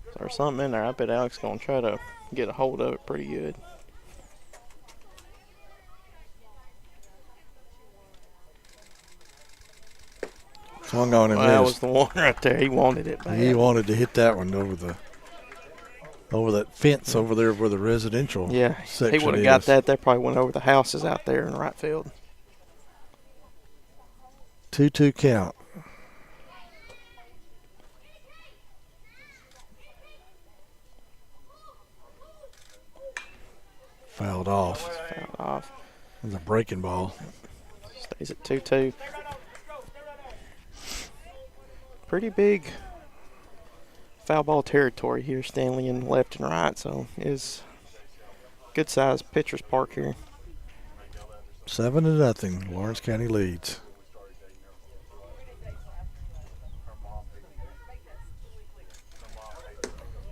So there's something in there. I bet Alex gonna try to get a hold of it pretty good. Swung on him. That was the one right there. He wanted it bad. He wanted to hit that one over that fence over there where the residential section he would have got that. That probably went over the houses out there in the right field. 2-2 count. Fouled off. Fouled off. It was a breaking ball. Stays at 2-2. Pretty big foul ball territory here, Stanley, in left and right. So is good size pitcher's park here. 7-0. Lawrence County leads.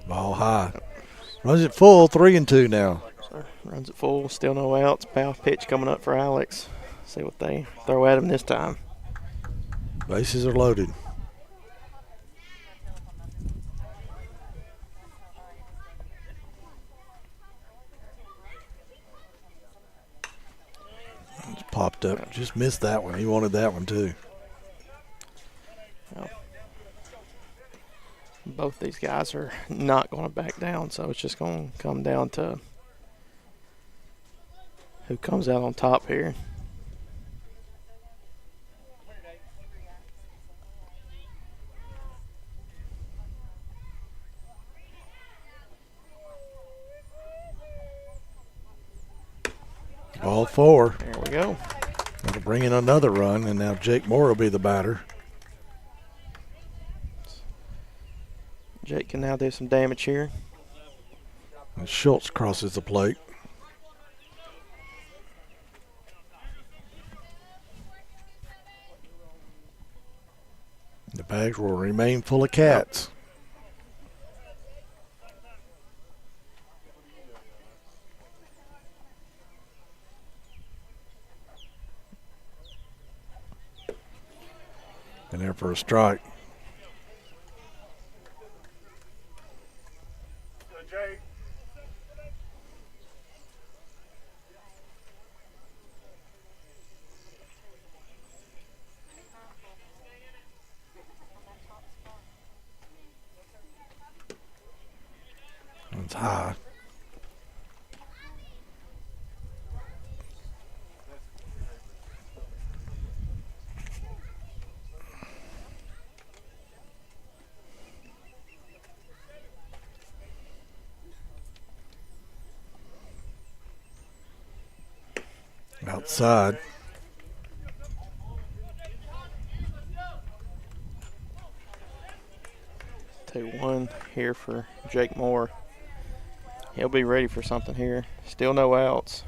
Ball high. Runs it full, 3-2 now. So runs it full, still no outs. Foul pitch coming up for Alex. See what they throw at him this time. Bases are loaded. It's popped up. Just missed that one. He wanted that one too. Well, both these guys are not going to back down, so it's just going to come down to who comes out on top here. Ball 4. There we go. That'll bring in another run, and now Jake Moore will be the batter. Jake can now do some damage here. And Schultz crosses the plate. The bags will remain full of cats. And there for a strike. It's high. Outside. Two one here for Jake Moore. He'll be ready for something here. Still no outs.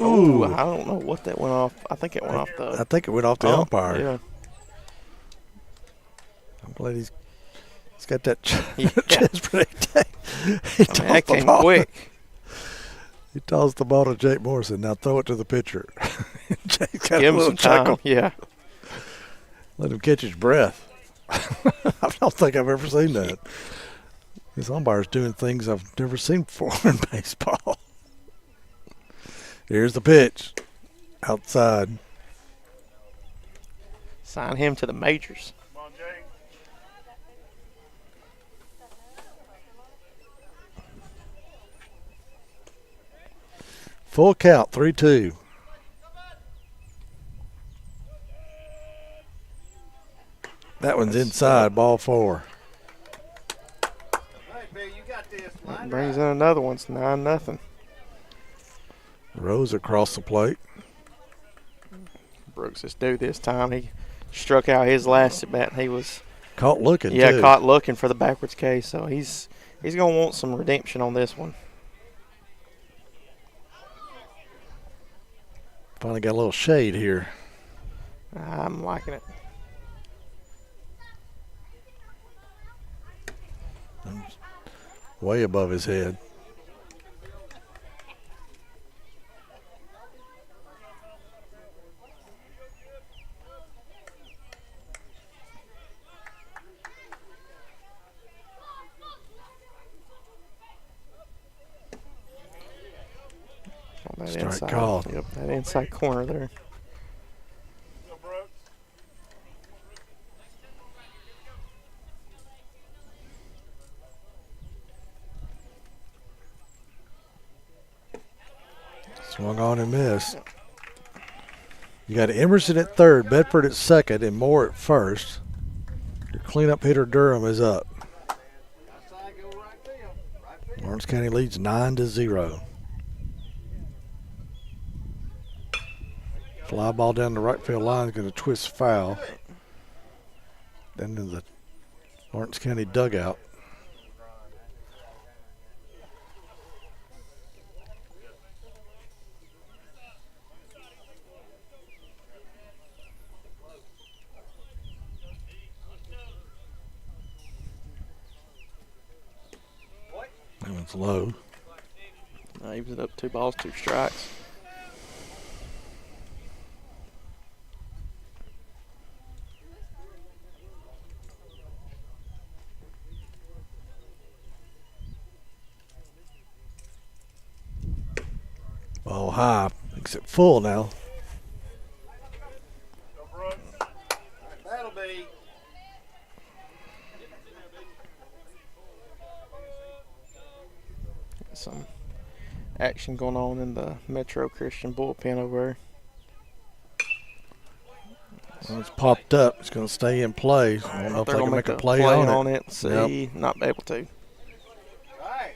Ooh, I don't know what that went off. I think it went off the. I think it went off the umpire. Yeah. I'm glad he's got that Yeah. chest protect. That came quick. He tossed the ball to Jake Morrison. Now throw it to the pitcher. Jake got Give a him little some time. chuckle. Yeah. Let him catch his breath. I don't think I've ever seen that. This umpire's doing things I've never seen before in baseball. Here's the pitch. Outside. Sign him to the majors. Full count, 3-2. That one's inside, ball 4. That brings in another one. It's 9-0. Rose across the plate. Brooks is due this time. He struck out his last at bat, and he was caught looking. Yeah, too. caught looking for the backwards K. So he's going to want some redemption on this one. Finally got a little shade here. I'm liking it. Way above his head. That Strike inside, call. Yep, that inside corner there. Swung on and missed. You got Emerson at third, Bedford at second, and Moore at first. Your cleanup hitter Durham is up. Lawrence County leads 9-0. Fly ball down the right field line is going to twist foul. Then to the Lawrence County dugout. That one's low. He was up 2 balls, 2 strikes. Ball high, makes it full now. That'll be. Some action going on in the Metro Christian bullpen over there. Well, it's popped up. It's going to stay in play. I don't know if They're they gonna can make a a play on it. See, not be able to. Hey,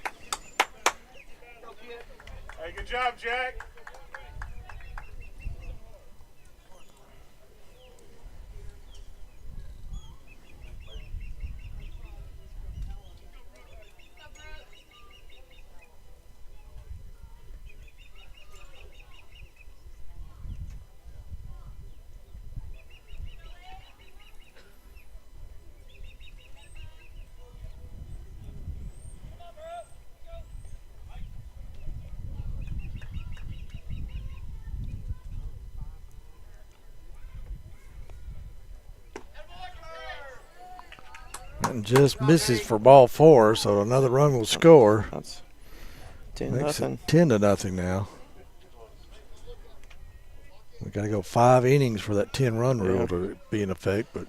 good job, Jack. And just misses for ball 4, so another run will score. That's Makes 10-0. it 10-0 now. We got to go 5 innings for that 10-run rule to be in effect. But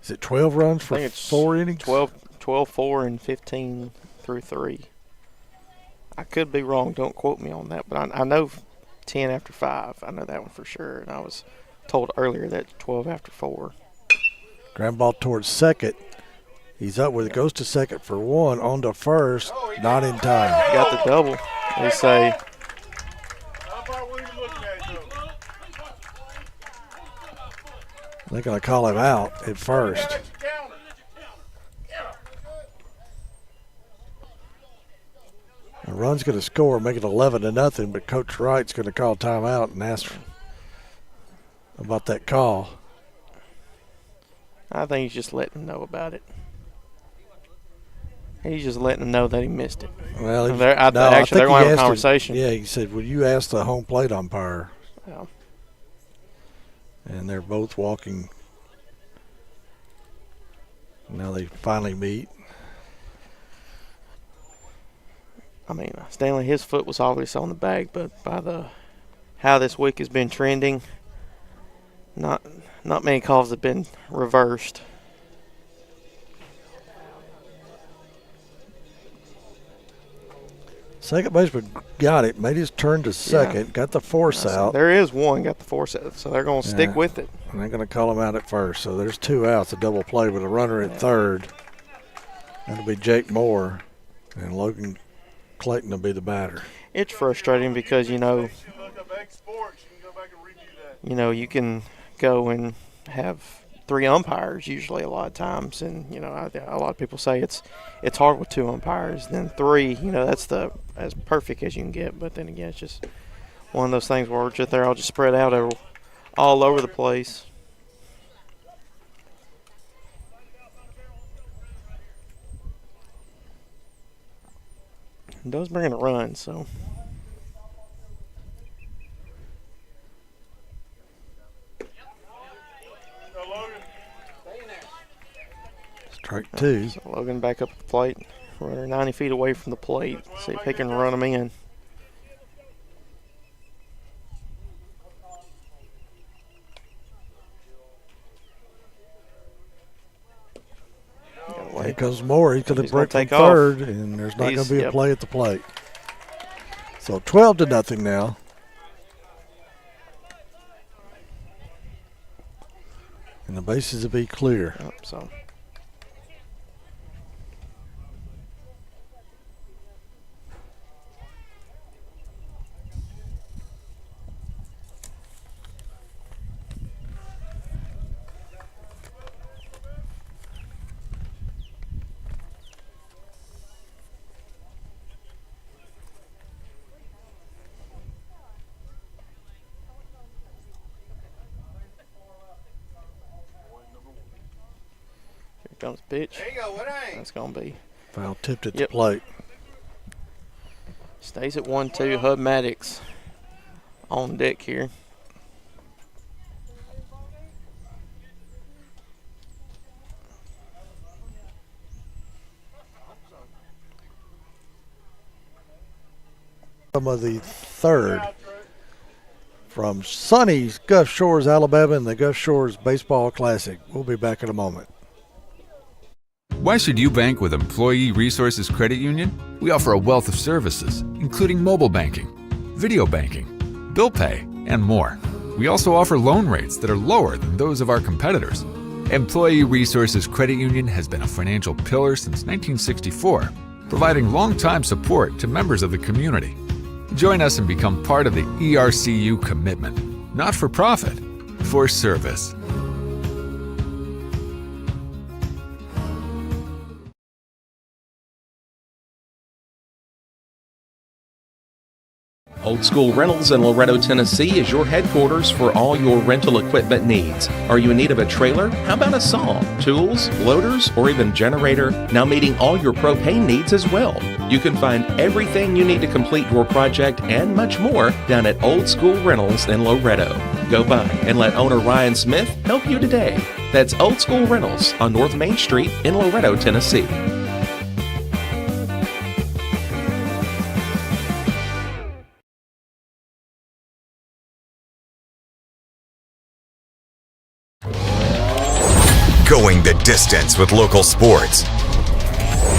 is it 12 runs for 4 innings? 12, 4, and 15 through 3. I could be wrong. Don't quote me on that. But I know 10 after 5. I know that one for sure. And I was told earlier that 12 after 4. Ground ball towards second. He's up with it. Goes to second for 1. On to first. Not in time. Got the double. They say. They're going to call him out at first. The run's going to score, make it 11-0, but Coach Wright's going to call timeout and ask about that call. I think he's just letting him know about it. He's just letting him know that he missed it. Well, they're going to have a conversation. Yeah, he said, "Will you ask the home plate umpire?" Yeah. And they're both walking. Now they finally meet. I mean, Stanley, his foot was obviously on the bag, but by how this week has been trending, not many calls have been reversed. Second baseman got it, made his turn to second, got the force out. There is one, got the force out, so they're going to stick with it. And they're going to call him out at first. So there's 2 outs, a double play with a runner at third. That'll be Jake Moore, and Logan Clayton will be the batter. It's frustrating because, you can go and have 3 umpires usually a lot of times, and a lot of people say it's hard with 2 umpires. Then 3, that's as perfect as you can get. But then again, it's just one of those things where they're all just spread out all over the place. It does bring in a run, so. Strike 2. So Logan back up at the plate. Runner 90 feet away from the plate. See if he can run him in. Here comes Moore. He's going to break from third, and there's not going to be a play at the plate. So 12-0 now. And the bases will be clear. So. Comes the pitch. There you go. What ain't? That's going to be foul tipped at the plate. Stays at 1-2. Hub Maddox on deck here. Some of the third from sunny Gulf Shores, Alabama, and the Gulf Shores Baseball Classic. We'll be back in a moment. Why should you bank with Employee Resources Credit Union? We offer a wealth of services, including mobile banking, video banking, bill pay, and more. We also offer loan rates that are lower than those of our competitors. Employee Resources Credit Union has been a financial pillar since 1964, providing long-time support to members of the community. Join us and become part of the ERCU commitment, not for profit, for service. Old School Rentals in Loretto, Tennessee is your headquarters for all your rental equipment needs. Are you in need of a trailer? How about a saw, tools, loaders, or even generator? Now meeting all your propane needs as well. You can find everything you need to complete your project and much more down at Old School Rentals in Loretto. Go by and let owner Ryan Smith help you today. That's Old School Rentals on North Main Street in Loretto, Tennessee. Going the distance with local sports.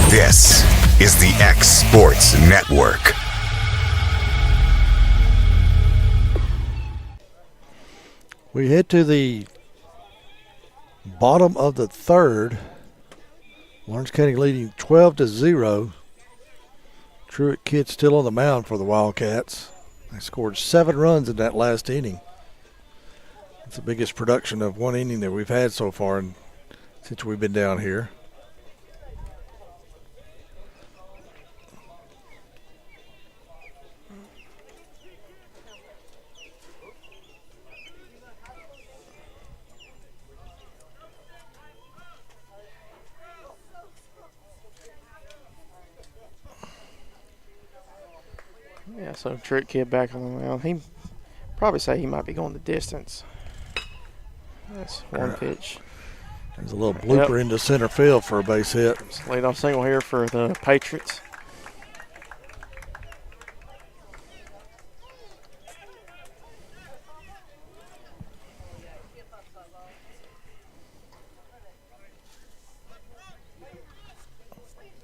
This is the X Sports Network. We head to the bottom of the third. Lawrence County leading 12-0. Truett Kidd still on the mound for the Wildcats. They scored 7 runs in that last inning. It's the biggest production of one inning that we've had so far since we've been down here. Yeah, so Truett Kidd back on the mound. He probably say he might be going the distance. That's one pitch. There's a little blooper into center field for a base hit. Leadoff single here for the Patriots.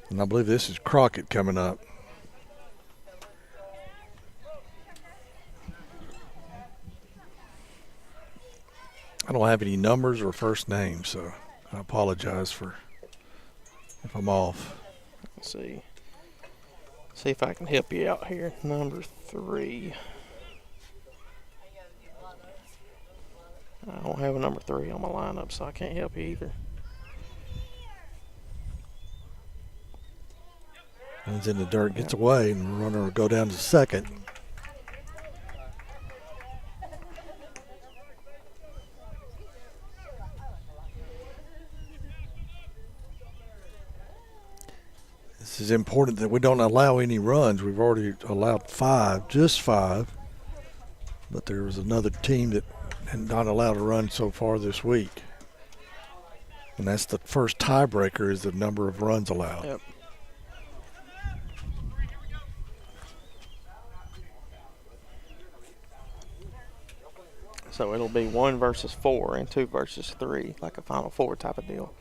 And I believe this is Crockett coming up. I don't have any numbers or first names, so I apologize for if I'm off. Let's see if I can help you out here. Number 3. I don't have a number 3 on my lineup, so I can't help you either. Runs in the dirt, gets away, and the runner will go down to second. This is important that we don't allow any runs. We've already allowed 5, just 5. But there was another team that had not allowed a run so far this week. And that's the first tiebreaker, is the number of runs allowed. Yep. So it'll be 1 versus 4 and 2 versus 3, like a Final Four type of deal.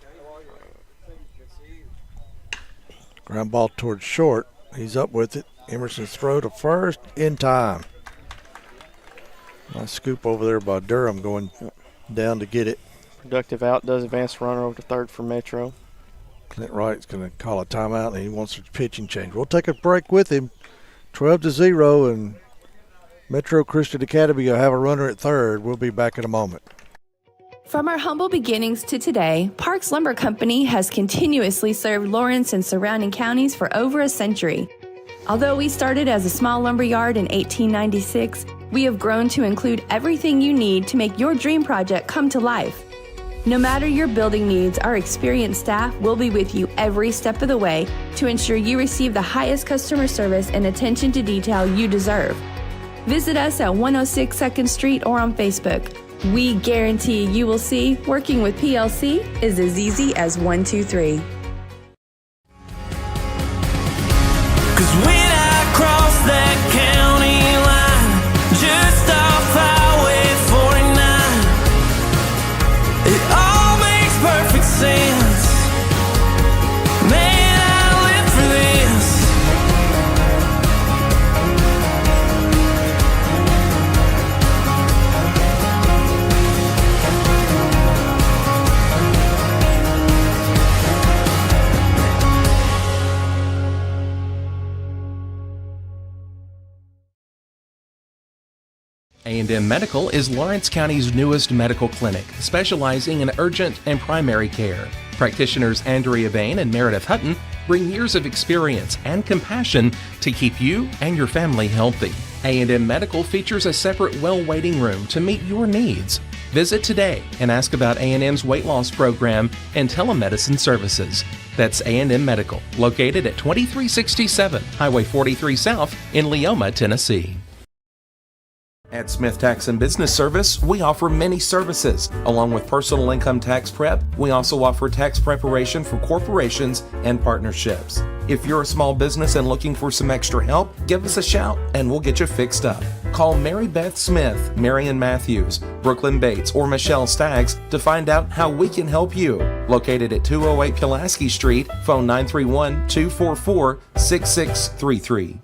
Ground ball towards short. He's up with it. Emerson's throw to first in time. Nice scoop over there by Durham, going down to get it. Productive out, does advance the runner over to third for Metro. Clint Wright's going to call a timeout, and he wants a pitching change. We'll take a break with him. 12-0, and Metro Christian Academy will have a runner at third. We'll be back in a moment. From our humble beginnings to today, Parks Lumber Company has continuously served Lawrence and surrounding counties for over a century. Although we started as a small lumber yard in 1896, we have grown to include everything you need to make your dream project come to life. No matter your building needs, our experienced staff will be with you every step of the way to ensure you receive the highest customer service and attention to detail you deserve. Visit us at 106 2nd Street or on Facebook. We guarantee you will see working with PLC is as easy as 1, 2, 3. Cause when I cross that county line, just off Highway 49, it all makes perfect sense. Man, I live for this. A&M Medical is Lawrence County's newest medical clinic, specializing in urgent and primary care. Practitioners Andrea Bain and Meredith Hutton bring years of experience and compassion to keep you and your family healthy. A&M Medical features a separate well waiting room to meet your needs. Visit today and ask about A&M's weight loss program and telemedicine services. That's A&M Medical, located at 2367 Highway 43 South in Leoma, Tennessee. At Smith Tax and Business Service, we offer many services. Along with personal income tax prep, we also offer tax preparation for corporations and partnerships. If you're a small business and looking for some extra help, give us a shout and we'll get you fixed up. Call Mary Beth Smith, Marion Matthews, Brooklyn Bates, or Michelle Staggs to find out how we can help you. Located at 208 Pulaski Street, phone 931-244-6633.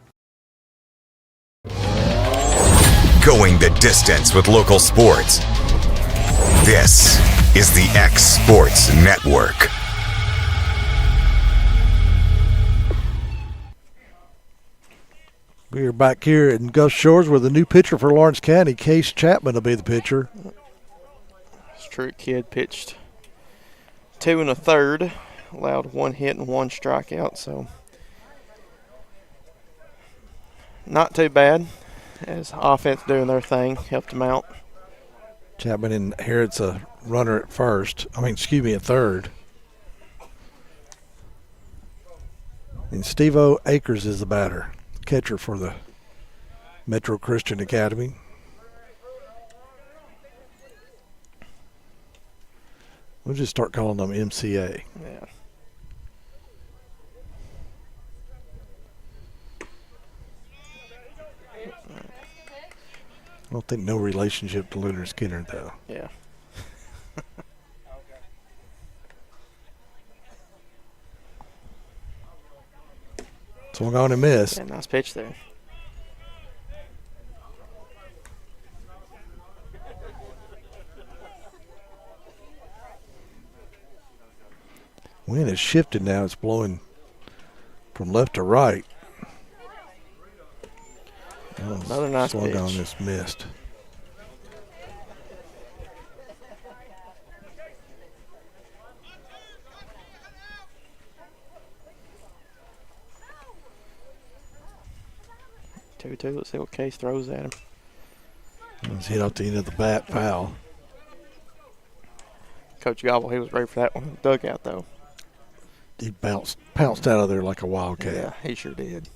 Going the distance with local sports. This is the X Sports Network. We are back here in Gulf Shores with a new pitcher for Lawrence County. Case Chapman will be the pitcher. This true kid pitched 2 1/3, allowed 1 hit and 1 strikeout, so not too bad. As offense doing their thing, helped him out. Chapman inherits a runner at third. And Steve-O Akers is the batter, catcher for the Metro Christian Academy. We'll just start calling them MCA. Yeah. I don't think no relationship to Lunar Skinner, though. Yeah. Swung on and missed. Yeah, nice pitch there. Wind has shifted now. It's blowing from left to right. Another nice swung pitch. on this missed. Two. Let's see what Case throws at him. It's hit off the end of the bat, foul. Coach Gobble, he was ready for that one in the dugout, though. He pounced out of there like a wildcat. Yeah, he sure did.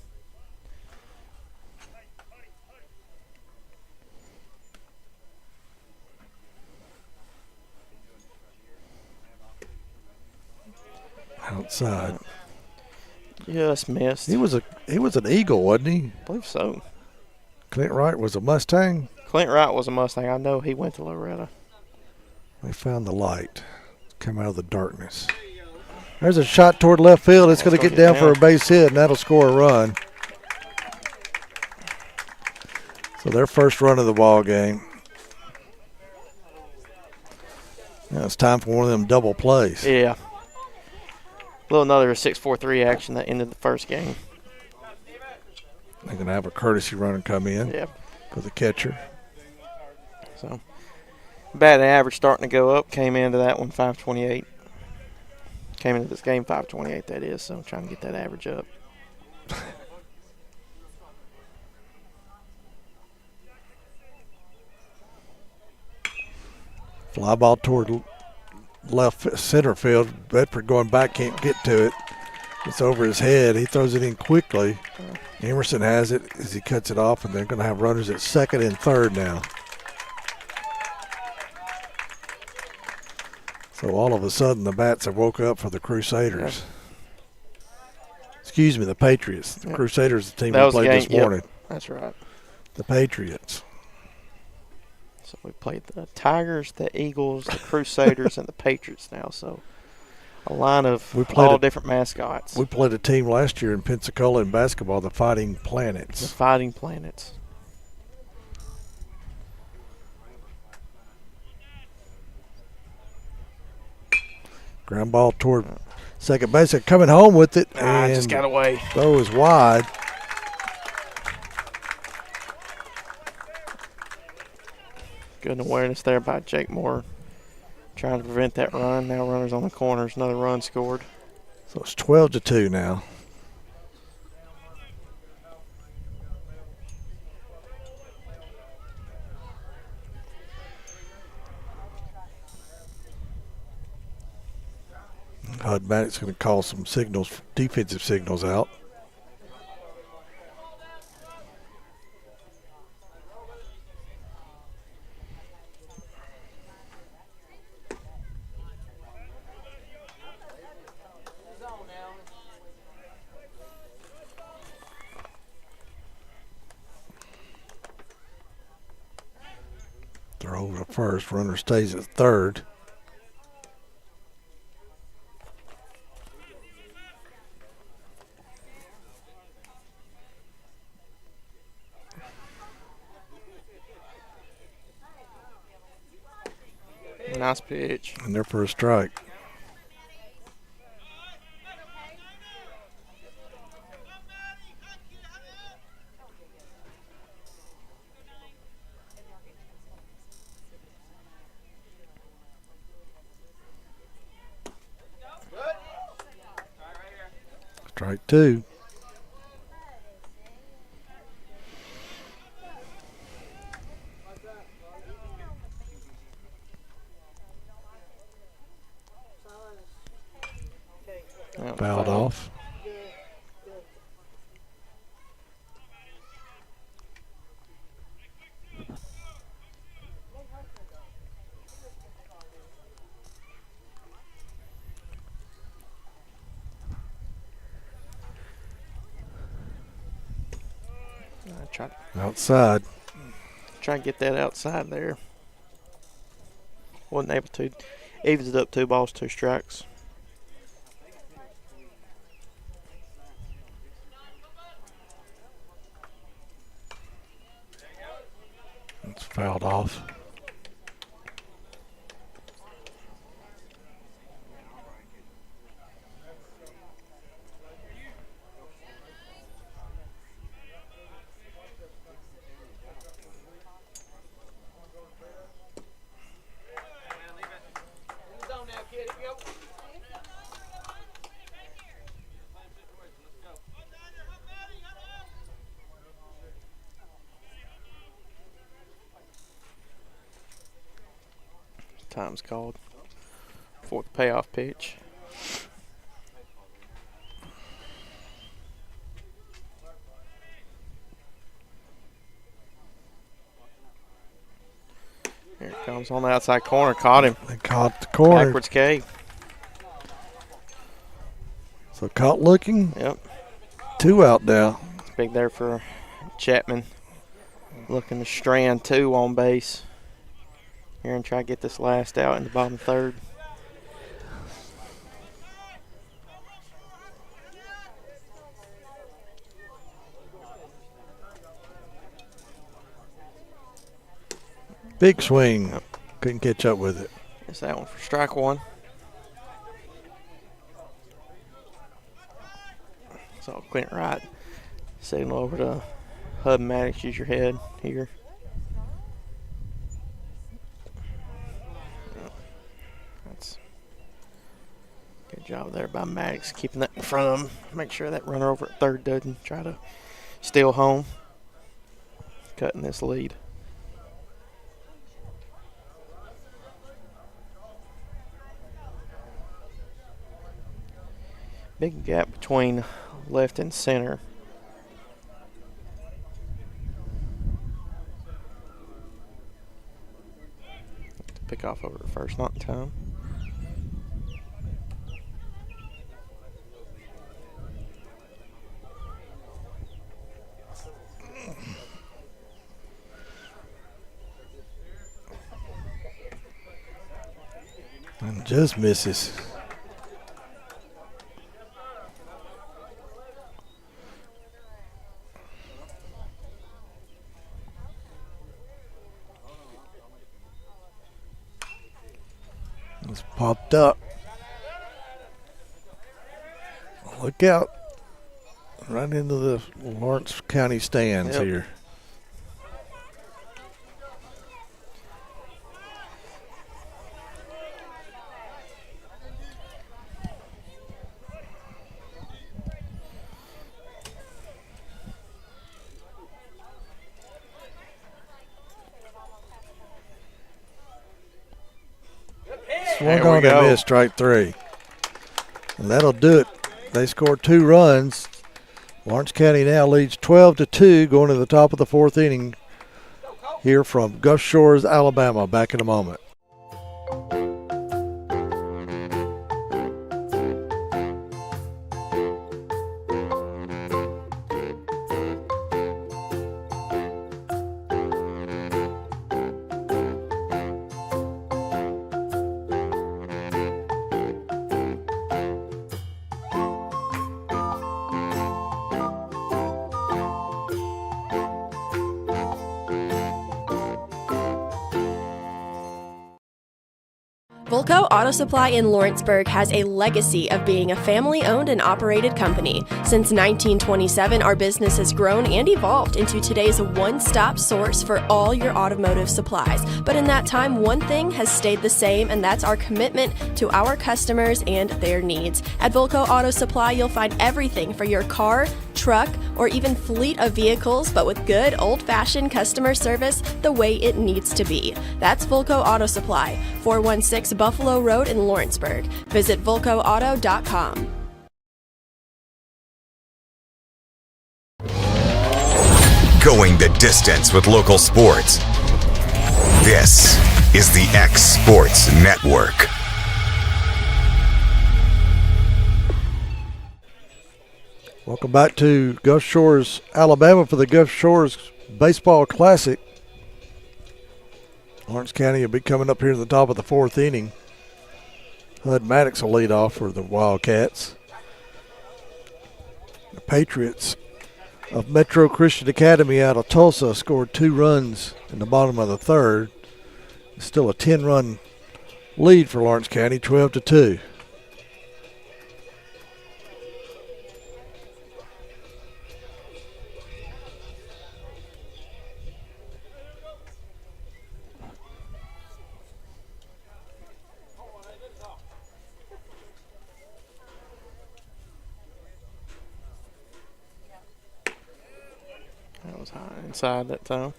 Outside. Just missed. He was an Eagle, wasn't he? I believe so. Clint Wright was a Mustang. Clint Wright was a Mustang. I know he went to Loretta. They found the light. Come out of the darkness. There's a shot toward left field. It's going to get down for a base hit, and that'll score a run. So their first run of the ball game. Now it's time for one of them double plays. Yeah. A little another 6-4-3 action that ended the first game. They're going to have a courtesy runner come in for the catcher. So, batting average starting to go up. Came into that one 528. Came into this game 528, that is. So, I'm trying to get that average up. Fly ball toward left center field. Bedford going back, can't get to it. It's over his head. He throws it in quickly. Emerson has it as he cuts it off, and they're going to have runners at second and third now. So all of a sudden, the bats have woke up for the Crusaders. Excuse me, the Patriots. The Crusaders, the team we played this morning. That's right. The Patriots. So we played the Tigers, the Eagles, the Crusaders, and the Patriots now. So a line of all different mascots. We played a team last year in Pensacola in basketball, the Fighting Planets. The Fighting Planets. Ground ball toward second base. They're coming home with it. And just got away. Throw is wide. Good awareness there by Jake Moore. Trying to prevent that run. Now runners on the corners. Another run scored. So it's 12-2 now. Hud Maddox going to call some signals, defensive signals out. Throw over to first. Runner stays at third. Nice pitch. And there for a strike. Strike two. Fouled off. Outside. Try and get that outside there. Wasn't able to. Evens it up 2 balls, 2 strikes. fouled off. Time's called for the payoff pitch. Here it comes on the outside corner. Caught him. They caught the corner. Backwards K. So caught looking. Yep. 2 out now. Big there for Chapman. Looking to strand 2 on base. Here and try to get this last out in the bottom third. Big swing. Couldn't catch up with it. It's that one for strike 1. So Quentin Wright signal over to Hub Maddox. Use your head here. That's good job there by Maddox, keeping that in front of him. Make sure that runner over at third doesn't try to steal home. Cutting this lead. Big gap between left and center. Pick off over at first, not in time. And just misses. It's popped up. Look out. Right into the Lawrence County stands here. Swung on and missed, strike 3. And that'll do it. They scored 2 runs. Lawrence County now leads 12-2 going to the top of the 4th inning here from Gulf Shores, Alabama. Back in a moment. Volco Auto Supply in Lawrenceburg has a legacy of being a family-owned and operated company. Since 1927, our business has grown and evolved into today's one-stop source for all your automotive supplies. But in that time, one thing has stayed the same, and that's our commitment to our customers and their needs. At Volco Auto Supply, you'll find everything for your car, truck, or even fleet of vehicles, but with good old-fashioned customer service the way it needs to be. That's Volco Auto Supply, 416 Buffalo Road in Lawrenceburg. Visit VolcoAuto.com. Going the distance with local sports. This is the X Sports Network. Welcome back to Gulf Shores, Alabama for the Gulf Shores Baseball Classic. Lawrence County will be coming up here to the top of the 4th inning. Hud Maddox will lead off for the Wildcats. The Patriots of Metro Christian Academy out of Tulsa scored 2 runs in the bottom of the third. It's still a 10-run lead for Lawrence County, 12-2. That was high inside that time.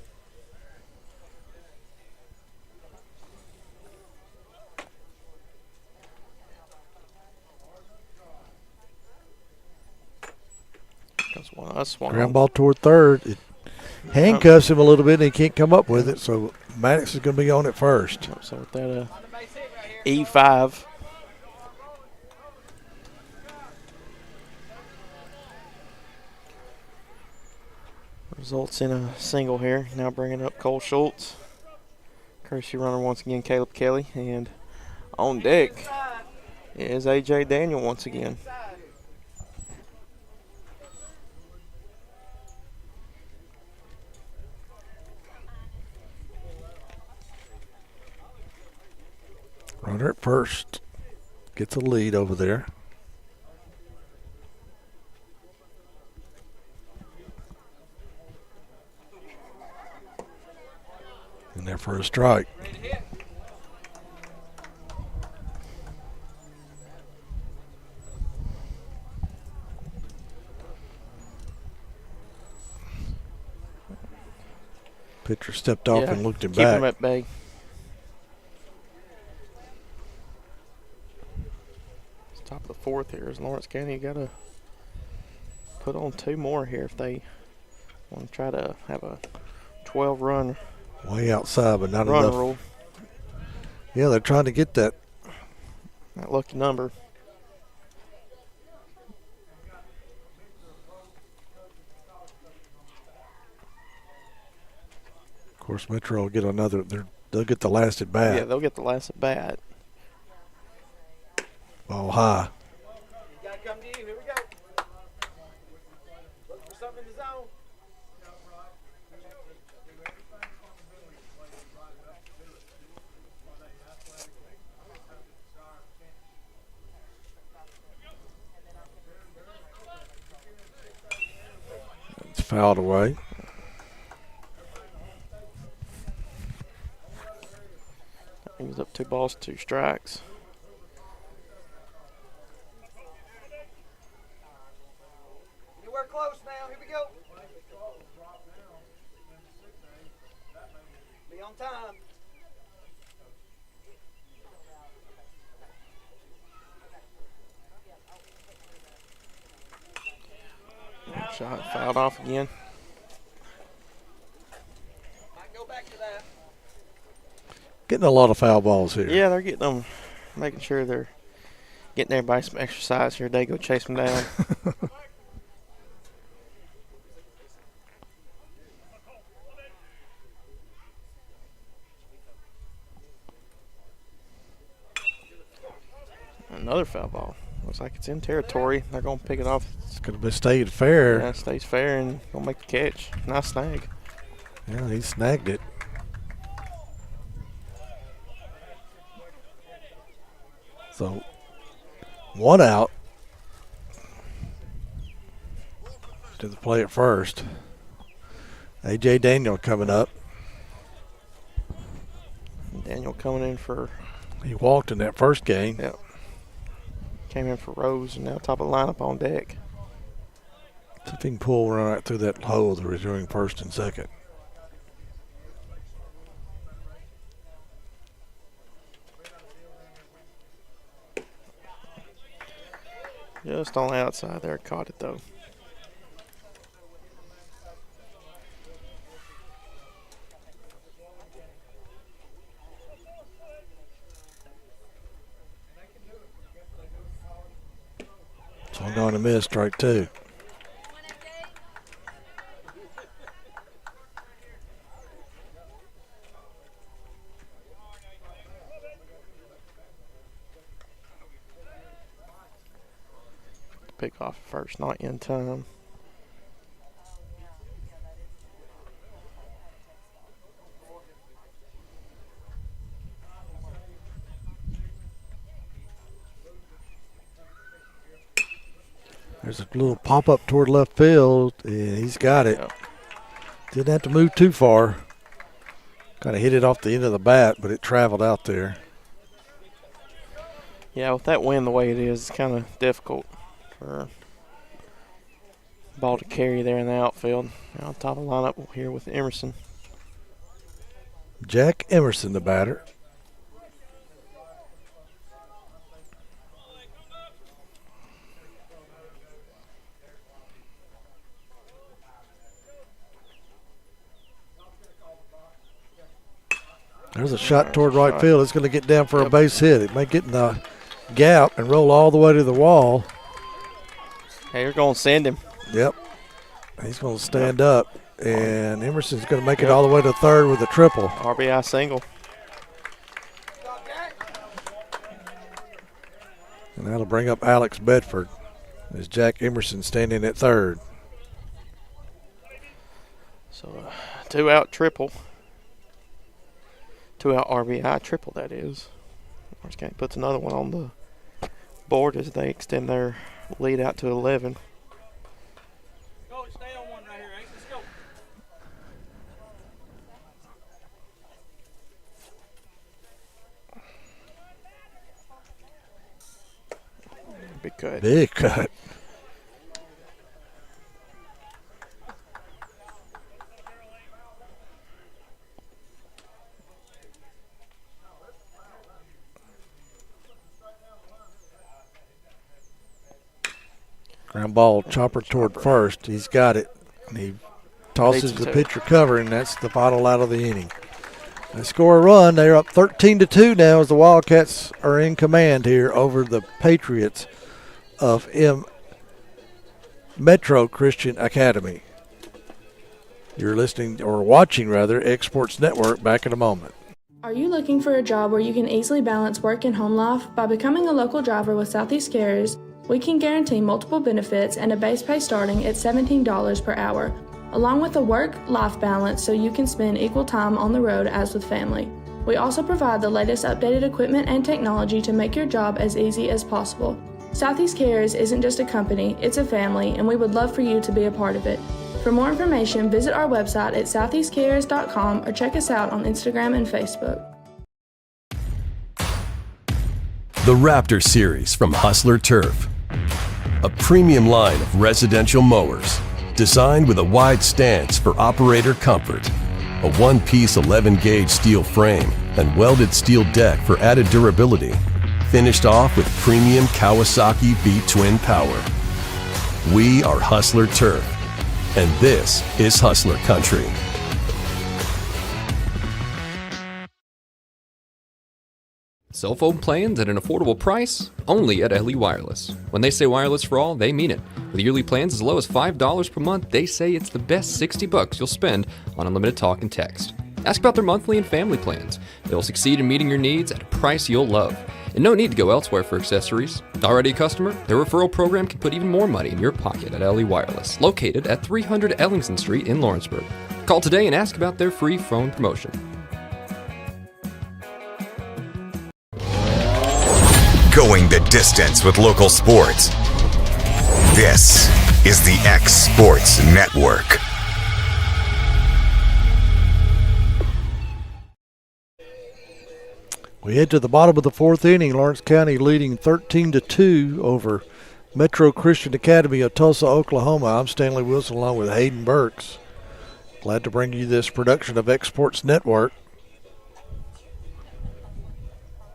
That's one. Ground ball toward third. It handcuffs him a little bit and he can't come up with it, so Maddox is going to be on it first. So with that E5. Results in a single here. Now bringing up Cole Schultz. Courtesy runner once again, Caleb Kelly. And on deck is A.J. Daniel once again. Runner at first gets a lead over there. And there for a strike. Pitcher stepped off and looked him keep back. Him at bay. It's top of the fourth here. Is Lawrence County got to put on 2 more here if they want to try to have a 12-run way outside, but not run enough. Rule. Yeah, they're trying to get that lucky number. Of course, Metro will get another. They'll get the last at bat. Yeah, they'll get the last at bat. Ball high. Gotta come to you. Here we go. Look for something in the zone. It's fouled away. He was up 2 balls, 2 strikes. We're close now. Here we go. Be on time. Shot fouled off again. Might go back to that. Getting a lot of foul balls here. Yeah, they're getting them, making sure they're getting everybody some exercise here. They go chase them down. Another foul ball. Looks like it's in territory. They're going to pick it off. It's going to be stayed fair. Yeah, it stays fair and going to make the catch. Nice snag. Yeah, he snagged it. So, 1 out. To the play at first. A.J. Daniel coming up. Daniel coming in for... He walked in that first game. Yep. Came in for Rose and now top of the lineup on deck. See if he can pull right through that hole that was doing first and second. Just on the outside there, caught it though. Swung on and missed, strike 2. Pick off first, not in time. There's a little pop-up toward left field, and he's got it. Didn't have to move too far. Kind of hit it off the end of the bat, but it traveled out there. Yeah, with that wind the way it is, it's kind of difficult for ball to carry there in the outfield. On top of the lineup here with Emerson. Jack Emerson, the batter. There's a shot toward right field. It's going to get down for a base hit. It may get in the gap and roll all the way to the wall. Hey, you're going to send him. Yep. He's going to stand up, and Emerson's going to make it all the way to third with a triple. RBI single. And that'll bring up Alex Bedford as Jack Emerson standing at third. So, 2-out triple. 2-out RBI triple, that is. Orange County puts another one on the board as they extend their lead out to 11. Stay on one right here, Hank. Let's go. Big cut. Big cut. Ground ball chopper toward first. He's got it. And he tosses the pitcher cover, and that's the final out of the inning. They score a run. They're up 13-2 now as the Wildcats are in command here over the Patriots of Metro Christian Academy. You're listening, or watching rather, X Sports Network. Back in a moment. Are you looking for a job where you can easily balance work and home life? By becoming a local driver with Southeast Carriers, we can guarantee multiple benefits and a base pay starting at $17 per hour, along with a work-life balance so you can spend equal time on the road as with family. We also provide the latest updated equipment and technology to make your job as easy as possible. Southeast Carriers isn't just a company, it's a family, and we would love for you to be a part of it. For more information, visit our website at southeastcarriers.com or check us out on Instagram and Facebook. The Raptor Series from Hustler Turf. A premium line of residential mowers designed with a wide stance for operator comfort, a one-piece 11-gauge steel frame and welded steel deck for added durability, finished off with premium Kawasaki V-twin power. We are Hustler Turf, and this is Hustler Country. Cell phone plans at an affordable price? Only at LE Wireless. When they say wireless for all, they mean it. With yearly plans as low as $5 per month, they say it's the best $60 you'll spend on unlimited talk and text. Ask about their monthly and family plans. They'll succeed in meeting your needs at a price you'll love. And no need to go elsewhere for accessories. Already a customer? Their referral program can put even more money in your pocket at LE Wireless, located at 300 Ellingson Street in Lawrenceburg. Call today and ask about their free phone promotion. Going the distance with local sports. This is the X Sports Network. We head to the bottom of the fourth inning. Lawrence County leading 13-2 over Metro Christian Academy of Tulsa, Oklahoma. I'm Stanley Wilson along with Hayden Burks. Glad to bring you this production of X Sports Network.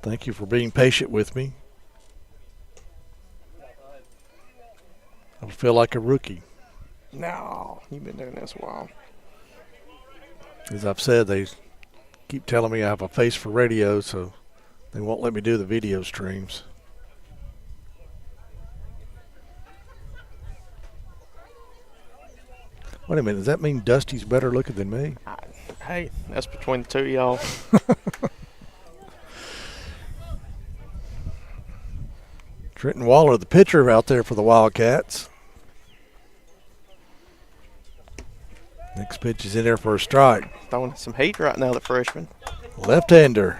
Thank you for being patient with me. I feel like a rookie. No, you've been doing this a while. As I've said, they keep telling me I have a face for radio, so they won't let me do the video streams. Wait a minute, does that mean Dusty's better looking than me? Hey, that's between the two of y'all. Trenton Waller, the pitcher out there for the Wildcats. Next pitch is in there for a strike. Throwing some heat right now, the freshman. Left-hander.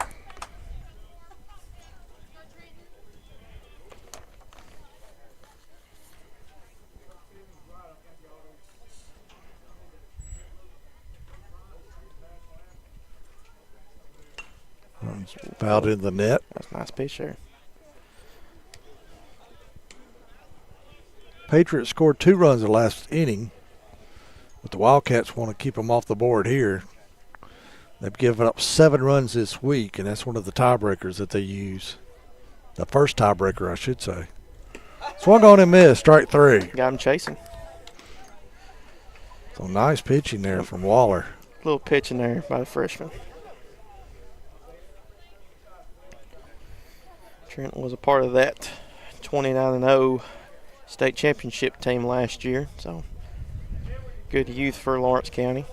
Fouled in the net. That's a nice pitch there. Patriots scored 2 runs the last inning, but the Wildcats want to keep them off the board here. They've given up 7 runs this week, and that's one of the tiebreakers that they use. The first tiebreaker, I should say. Swung on and missed, strike 3. Got him chasing. So nice pitching there from Waller. Little pitch in there by the freshman. Trent was a part of that 29-0 state championship team last year, so good youth for Lawrence County.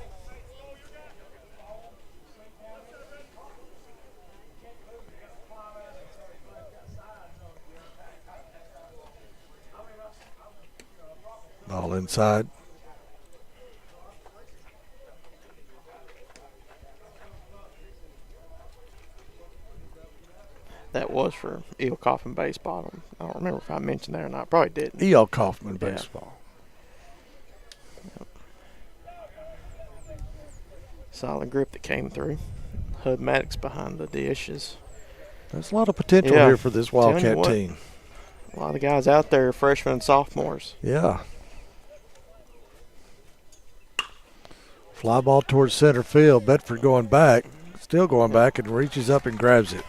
All inside. That was for E.L. Kaufman baseball. I don't remember if I mentioned that or not. Probably didn't. E.L. Kaufman baseball. Yep. Solid grip that came through. Hud Maddox behind the dishes. There's a lot of potential here for this Wildcat team. A lot of guys out there are freshmen and sophomores. Yeah. Fly ball towards center field. Bedford going back. Still going back and reaches up and grabs it.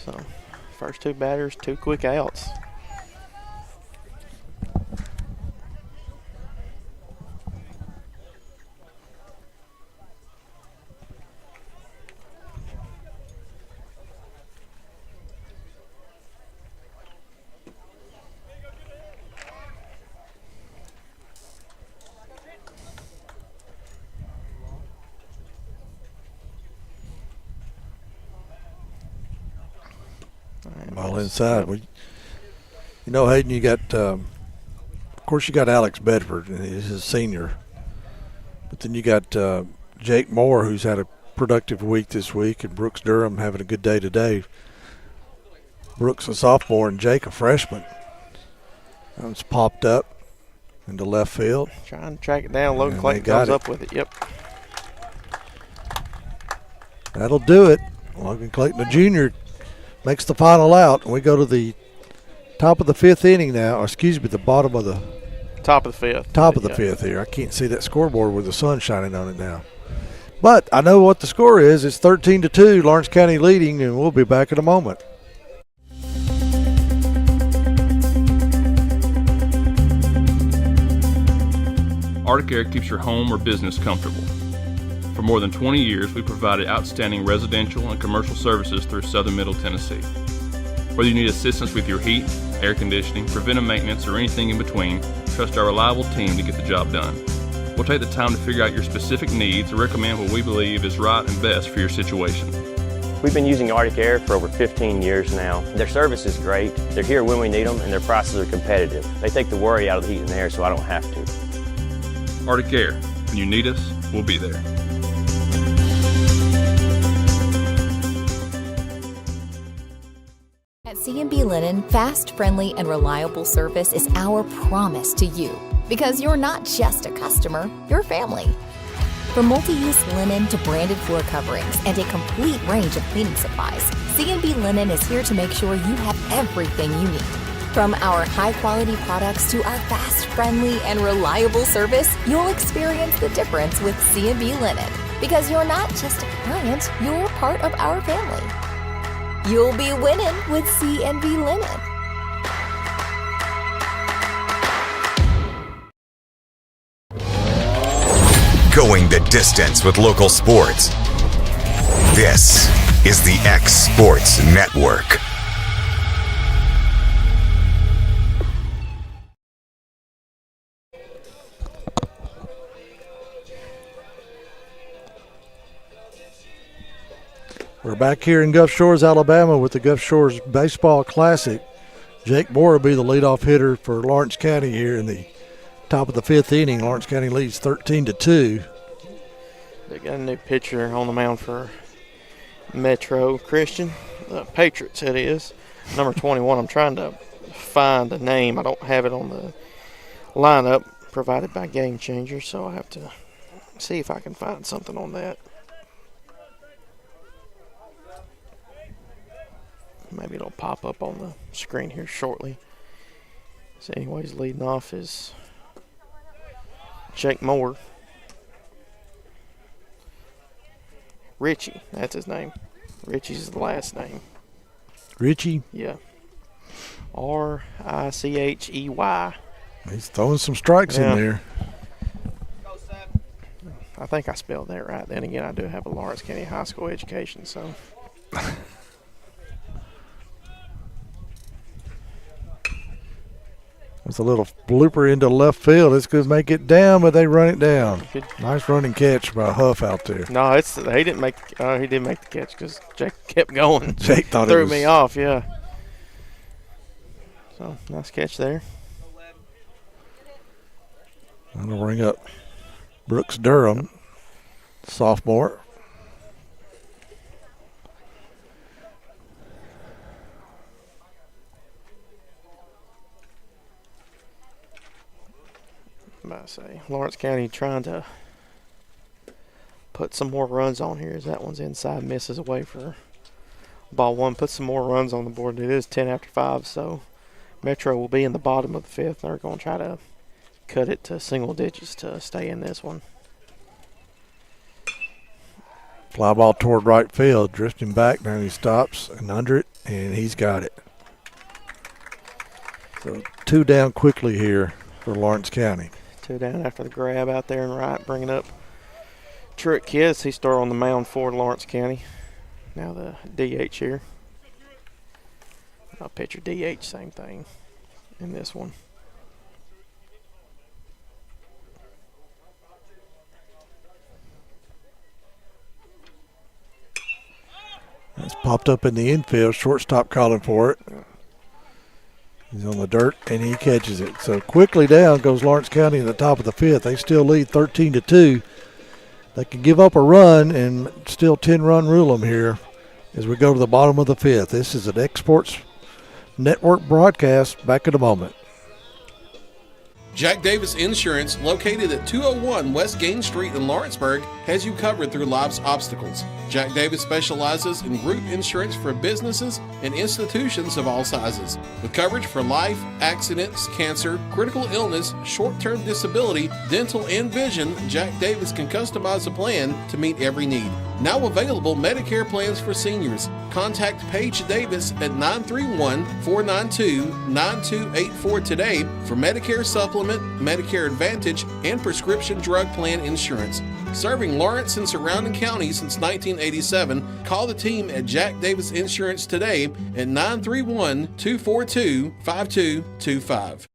So, first 2 batters, 2 quick outs. Ball inside. You know, Hayden, you got, of course, you got Alex Bedford, and he's a senior. But then you got Jake Moore, who's had a productive week this week, and Brooks Durham having a good day today. Brooks a sophomore and Jake a freshman. It's popped up into left field. Trying to track it down. Logan Clayton comes up with it. Yep. That'll do it. Logan Clayton, a junior, makes the final out, and we go to the top of the 5th inning now. Or excuse me, the bottom of the top of the 5th. Top of the 5th here. I can't see that scoreboard with the sun shining on it now. But I know what the score is. It's 13-2, Lawrence County leading, and we'll be back in a moment. Arctic Air keeps your home or business comfortable. For more than 20 years, we provided outstanding residential and commercial services through Southern Middle Tennessee. Whether you need assistance with your heat, air conditioning, preventive maintenance, or anything in between, trust our reliable team to get the job done. We'll take the time to figure out your specific needs and recommend what we believe is right and best for your situation. We've been using Arctic Air for over 15 years now. Their service is great, they're here when we need them, and their prices are competitive. They take the worry out of the heat and air so I don't have to. Arctic Air, when you need us, we'll be there. At C&B Linen, fast, friendly, and reliable service is our promise to you. Because you're not just a customer, you're family. From multi-use linen to branded floor coverings and a complete range of cleaning supplies, C&B Linen is here to make sure you have everything you need. From our high-quality products to our fast, friendly, and reliable service, you'll experience the difference with C&B Linen. Because you're not just a client, you're part of our family. You'll be winning with C&B Linen. Going the distance with local sports. This is the X Sports Network. We're back here in Gulf Shores, Alabama with the Gulf Shores Baseball Classic. Jake Moore will be the leadoff hitter for Lawrence County here in the top of the 5th inning. Lawrence County leads 13-2. They got a new pitcher on the mound for Metro Christian. The Patriots, it is. Number 21. I'm trying to find the name. I don't have it on the lineup provided by Game Changer, so I have to See if I can find something on that. Maybe it'll pop up on the screen here shortly. So anyways, leading off is Jake Moore. Richie, that's his name. Richie's the last name. Richie? Yeah. R-I-C-H-E-Y. He's throwing some strikes in there. I think I spelled that right. Then again, I do have a Lawrence County High School education, so. There's a little blooper into left field. It's going to make it down, but they run it down. Nice running catch by Huff out there. No, he didn't make. He did make the catch because Jake kept going. Jake thought threw it was, me off. Yeah. So nice catch there. That'll bring up Brooks Durham, sophomore. I say Lawrence County trying to put some more runs on here as that one's inside, misses away for ball one. Put some more runs on the board. It is 10 after 5, so Metro will be in the bottom of the 5th. They're going to try to cut it to single digits to stay in this one. Fly ball toward right field, drifting back. Now he stops and under it, and he's got it. So 2 down quickly here for Lawrence County. 2 down after the grab out there and right, bringing up Truett Kiss. He started on the mound for Lawrence County. Now the DH here. Pitcher DH, same thing in this one. It's popped up in the infield. Shortstop calling for it. He's on the dirt, and he catches it. So quickly down goes Lawrence County in the top of the 5th. They still lead 13-2. They can give up a run and still 10-run rule them here as we go to the bottom of the 5th. This is an Exports Network broadcast. Back in a moment. Jack Davis Insurance, located at 201 West Gain Street in Lawrenceburg, has you covered through life's obstacles. Jack Davis specializes in group insurance for businesses and institutions of all sizes. With coverage for life, accidents, cancer, critical illness, short-term disability, dental, and vision, Jack Davis can customize a plan to meet every need. Now available Medicare plans for seniors. Contact Paige Davis at 931-492-9284 today for Medicare Supplement, Medicare Advantage, and prescription drug plan insurance. Serving Lawrence and surrounding counties since 1987, call the team at Jack Davis Insurance today at 931-242-5225.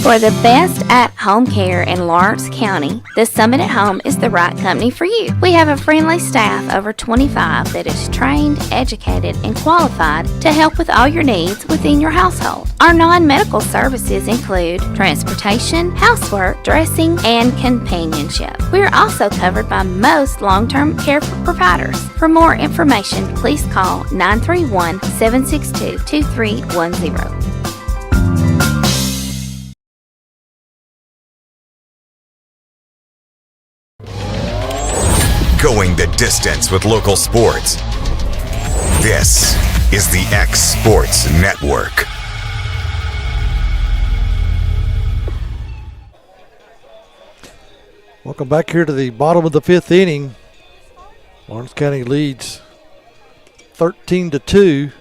For the best at-home care in Lawrence County, the Summit at Home is the right company for you. We have a friendly staff over 25 that is trained, educated, and qualified to help with all your needs within your household. Our non-medical services include transportation, housework, dressing, and companionship. We are also covered by most long-term care providers. For more information, please call 931-762-2310. Going the distance with local sports. This is the X Sports Network. Welcome back here to the bottom of the 5th inning. Lawrence County leads 13-2.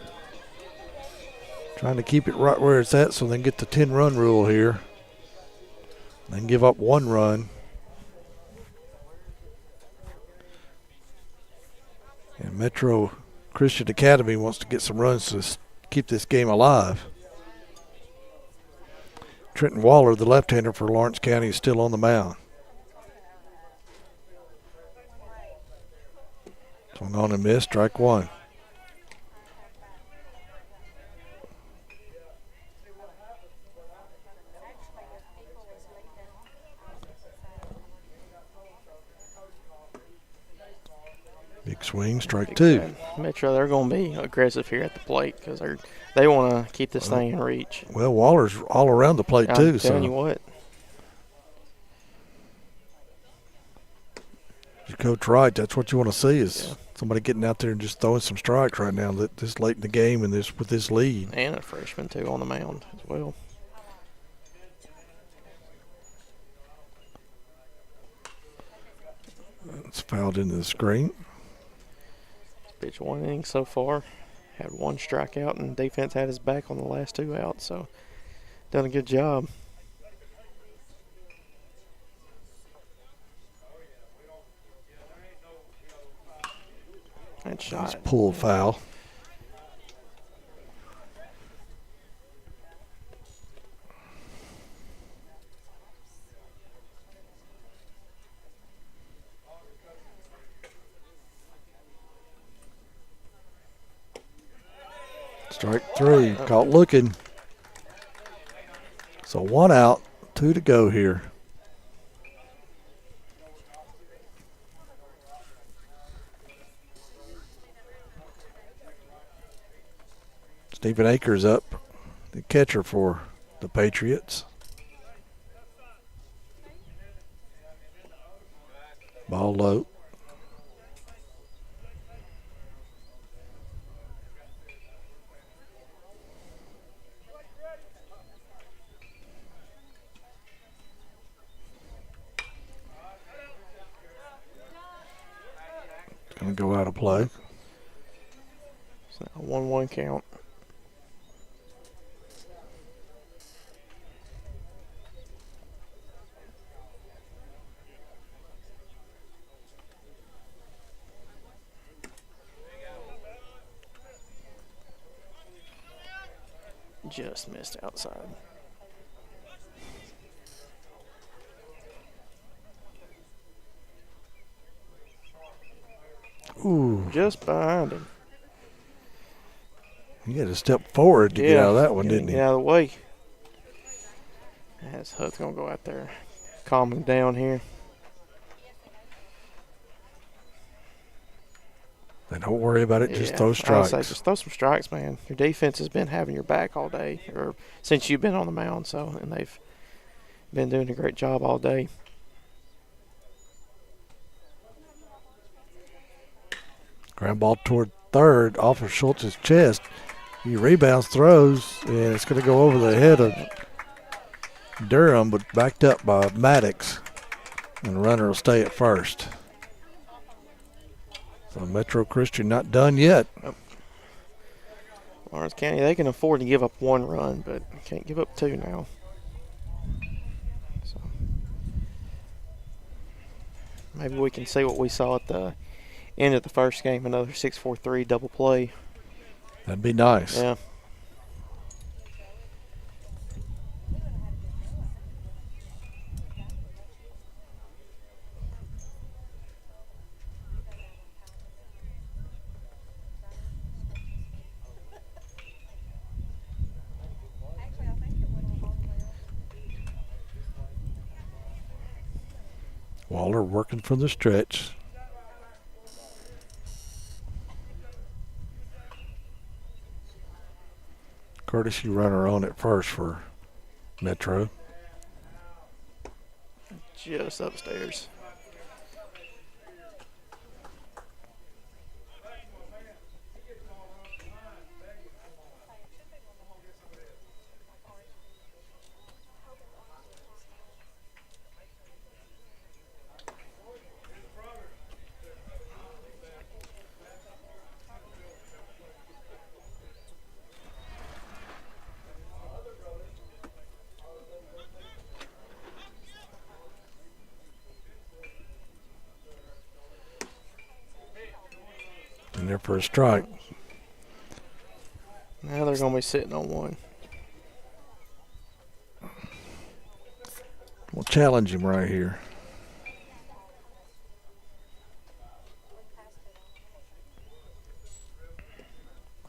Trying to keep it right where it's at so they can get the 10-run rule here. Then give up 1 run. And Metro Christian Academy wants to get some runs to keep this game alive. Trenton Waller, the left-hander for Lawrence County, is still on the mound. Swung on and missed, strike 1. Big swing, strike 2. Metro, they're going to be aggressive here at the plate because they want to keep this thing in reach. Well, Waller's all around the plate too. I'm telling you what. Coach Wright, that's what you want to see is somebody getting out there and just throwing some strikes right now this late in the game and with this lead. And a freshman, too, on the mound as well. It's fouled into the screen. Pitched 1 inning so far. Had 1 strikeout, and defense had his back on the last 2 outs, so done a good job. That shot. It's pulled foul. Strike 3, caught looking. So 1 out, 2 to go here. Stephen Akers up, the catcher for the Patriots. Ball low. It's going to go out of play. It's now a 1-1 count. Just missed outside. Ooh. Just behind him. He had to step forward to get out of that one, didn't he? Get out of the way. That's Huth's going to go out there, calm him down here. And don't worry about it, just throw strikes. I say just throw some strikes, man. Your defense has been having your back all day, or since you've been on the mound, and they've been doing a great job all day. Ground ball toward third, off of Schultz's chest. He rebounds, throws, and it's going to go over the head of Durham, but backed up by Maddox. And the runner will stay at first. So Metro Christian not done yet. Lawrence County, they can afford to give up 1 run, but can't give up 2 now. So maybe we can see what we saw at the end of the first game, another 6-4-3 double play. That'd be nice. Yeah. Waller working from the stretch. Courtesy runner on at first for Metro. Just upstairs. And there for a strike. Now they're going to be sitting on 1. We'll challenge him right here.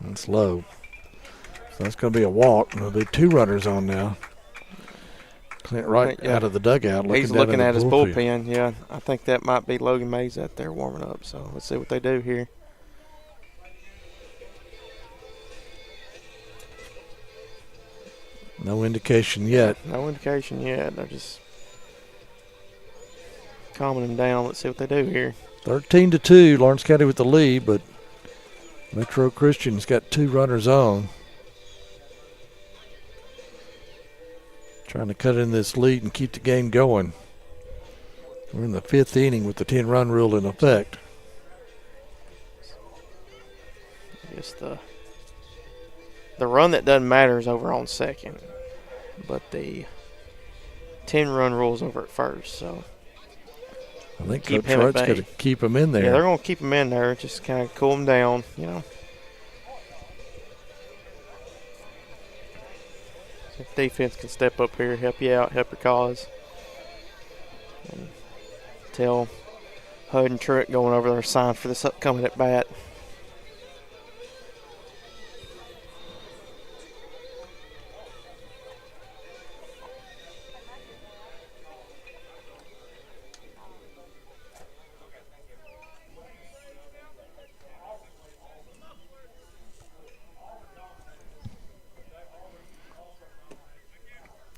That's low. So that's going to be a walk. There'll be 2 runners on now. Clint Wright out of the dugout. He's looking at his bullpen. Yeah, I think that might be Logan Mays out there warming up. So let's see what they do here. No indication yet. No indication yet. They're just calming them down. Let's see what they do here. 13-2, Lawrence County with the lead, but Metro Christian's got 2 runners on. Trying to cut in this lead and keep the game going. We're in the 5th inning with the 10-run rule in effect. I guess the run that doesn't matter is over on second, but the 10-run rule is over at first. So I think Coach Wright's going to keep him in there. Yeah, they're going to keep him in there, just kind of cool him down, you know. So if defense can step up here, help you out, help your cause. And tell Hud and Truitt going over there sign for this upcoming at bat.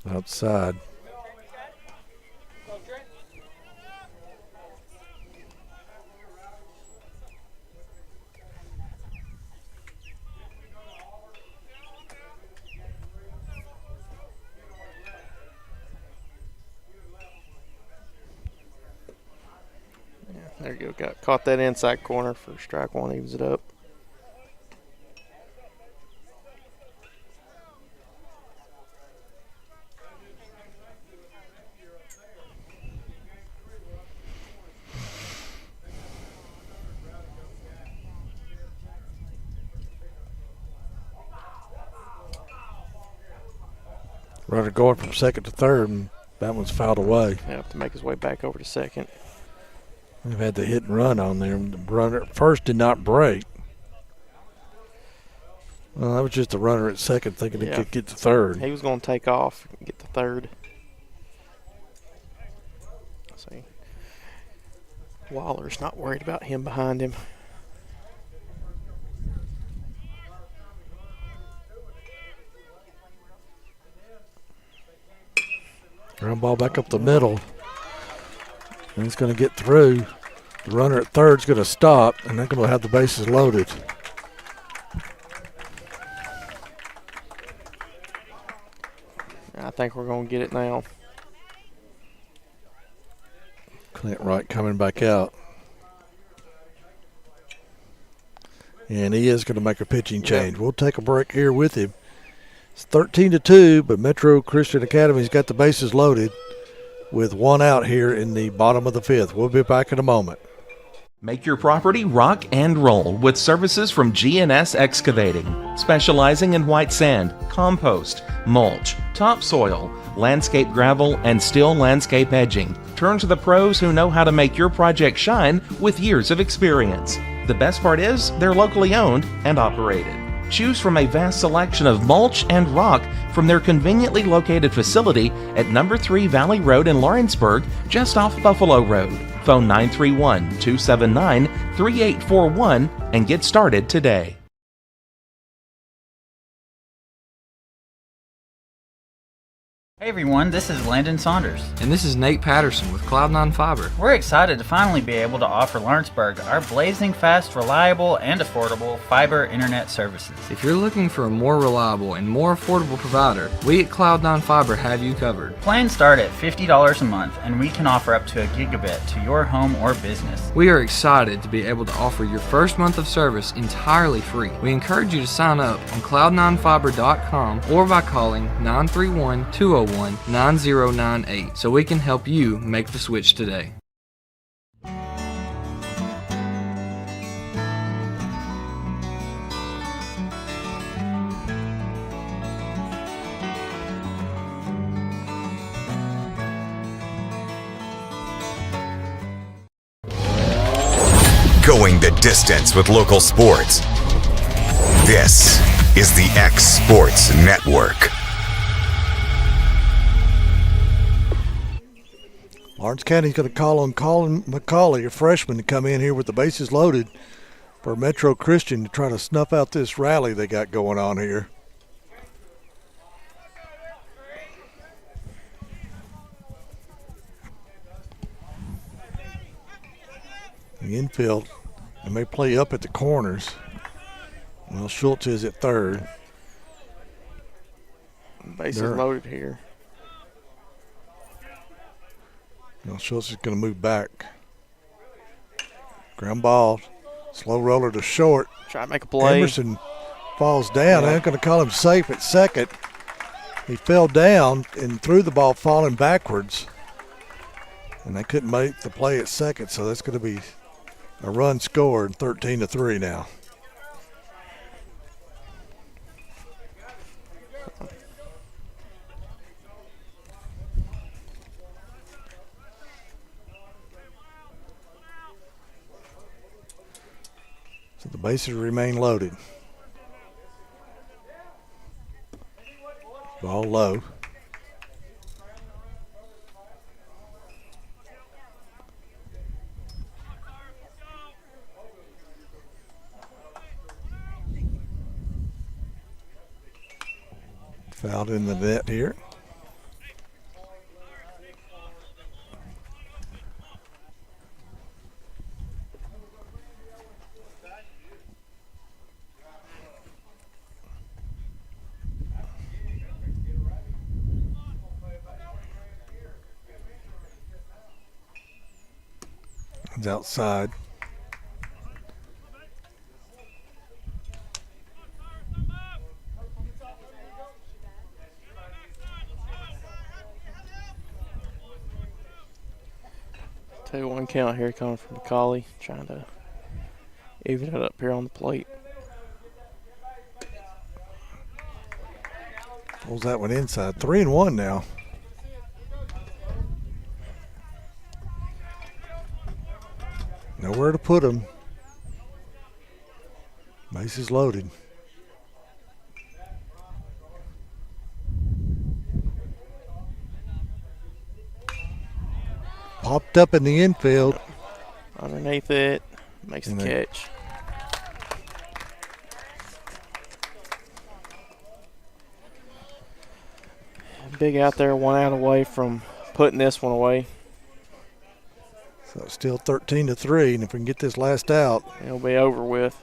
Outside. There you go. Caught that inside corner for strike one, evens it up. Runner going from second to third, and that one's fouled away. He'll have to make his way back over to second. We've had the hit and run on there. The runner at first did not break. Well, that was just the runner at second thinking he could get to third. He was going to take off and get to third. See, Waller's not worried about him behind him. Ground ball back up the middle. And it's going to get through. The runner at third's going to stop, and they're going to have the bases loaded. I think we're going to get it now. Clint Wright coming back out. And he is going to make a pitching change. We'll take a break here with him. It's 13-2, but Metro Christian Academy's got the bases loaded with one out here in the bottom of the 5th. We'll be back in a moment. Make your property rock and roll with services from GNS Excavating, specializing in white sand, compost, mulch, topsoil, landscape gravel, and steel landscape edging. Turn to the pros who know how to make your project shine with years of experience. The best part is they're locally owned and operated. Choose from a vast selection of mulch and rock from their conveniently located facility at number 3 Valley Road in Lawrenceburg, just off Buffalo Road. Phone 931-279-3841 and get started today. Hey everyone, this is Landon Saunders. And this is Nate Patterson with Cloud9 Fiber. We're excited to finally be able to offer Lawrenceburg our blazing fast, reliable, and affordable fiber internet services. If you're looking for a more reliable and more affordable provider, we at Cloud9 Fiber have you covered. Plans start at $50 a month, and we can offer up to a gigabit to your home or business. We are excited to be able to offer your first month of service entirely free. We encourage you to sign up on cloud9fiber.com or by calling 931-201-9098 so we can help you make the switch today. Going the distance with local sports. This is the X Sports Network. Lawrence County's going to call on Colin McCauley, a freshman, to come in here with the bases loaded for Metro Christian to try to snuff out this rally they got going on here. the infield. They may play up at the corners. Well, Schultz is at third. Bases loaded here. Well, Schultz is going to move back. Ground ball. Slow roller to short. Try to make a play. Emerson falls down. They're going to call him safe at second. He fell down and threw the ball falling backwards. And they couldn't make the play at second, so that's going to be a run scored, 13-3 now. So the bases remain loaded. Ball low. Fouled in the net here. It's outside. Two one count here coming from McCauley, trying to even it up here on the plate. Pulls that one inside. 3-1 now. Nowhere to put him. Bases loaded. Popped up in the infield. Underneath it, makes the catch. Big out there, 1 out away from putting this one away. So it's still 13-3, and if we can get this last out, it'll be over with.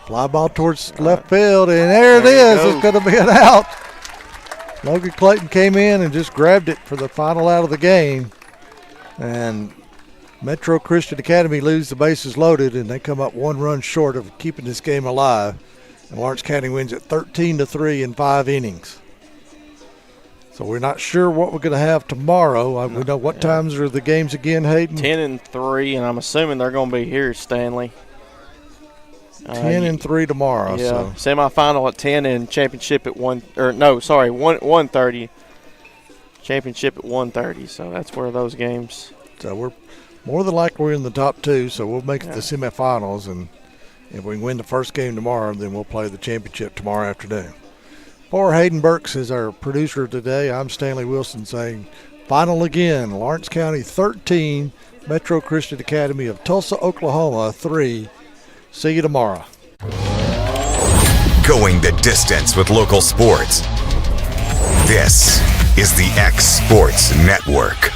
Fly ball towards left field, and there it is. It's going to be an out. Logan Clayton came in and just grabbed it for the final out of the game. And Metro Christian Academy lose the bases loaded, and they come up 1 run short of keeping this game alive. And Lawrence County wins it 13-3 in 5 innings. So we're not sure what we're going to have tomorrow. We know what times are the games again, Hayden? 10-3, and I'm assuming they're going to be here, Stanley. 10-3 tomorrow. Yeah, so semifinal at 10 and championship at 1:30. Championship at 1:30. So that's where those games. So we're more than likely we're in the top 2. So we'll make it the semifinals, and if we win the first game tomorrow, then we'll play the championship tomorrow afternoon. For Hayden Burks is our producer today. I'm Stanley Wilson saying, final again. Lawrence County 13, Metro Christian Academy of Tulsa, Oklahoma 3. See you tomorrow. Going the distance with local sports. This is the X Sports Network.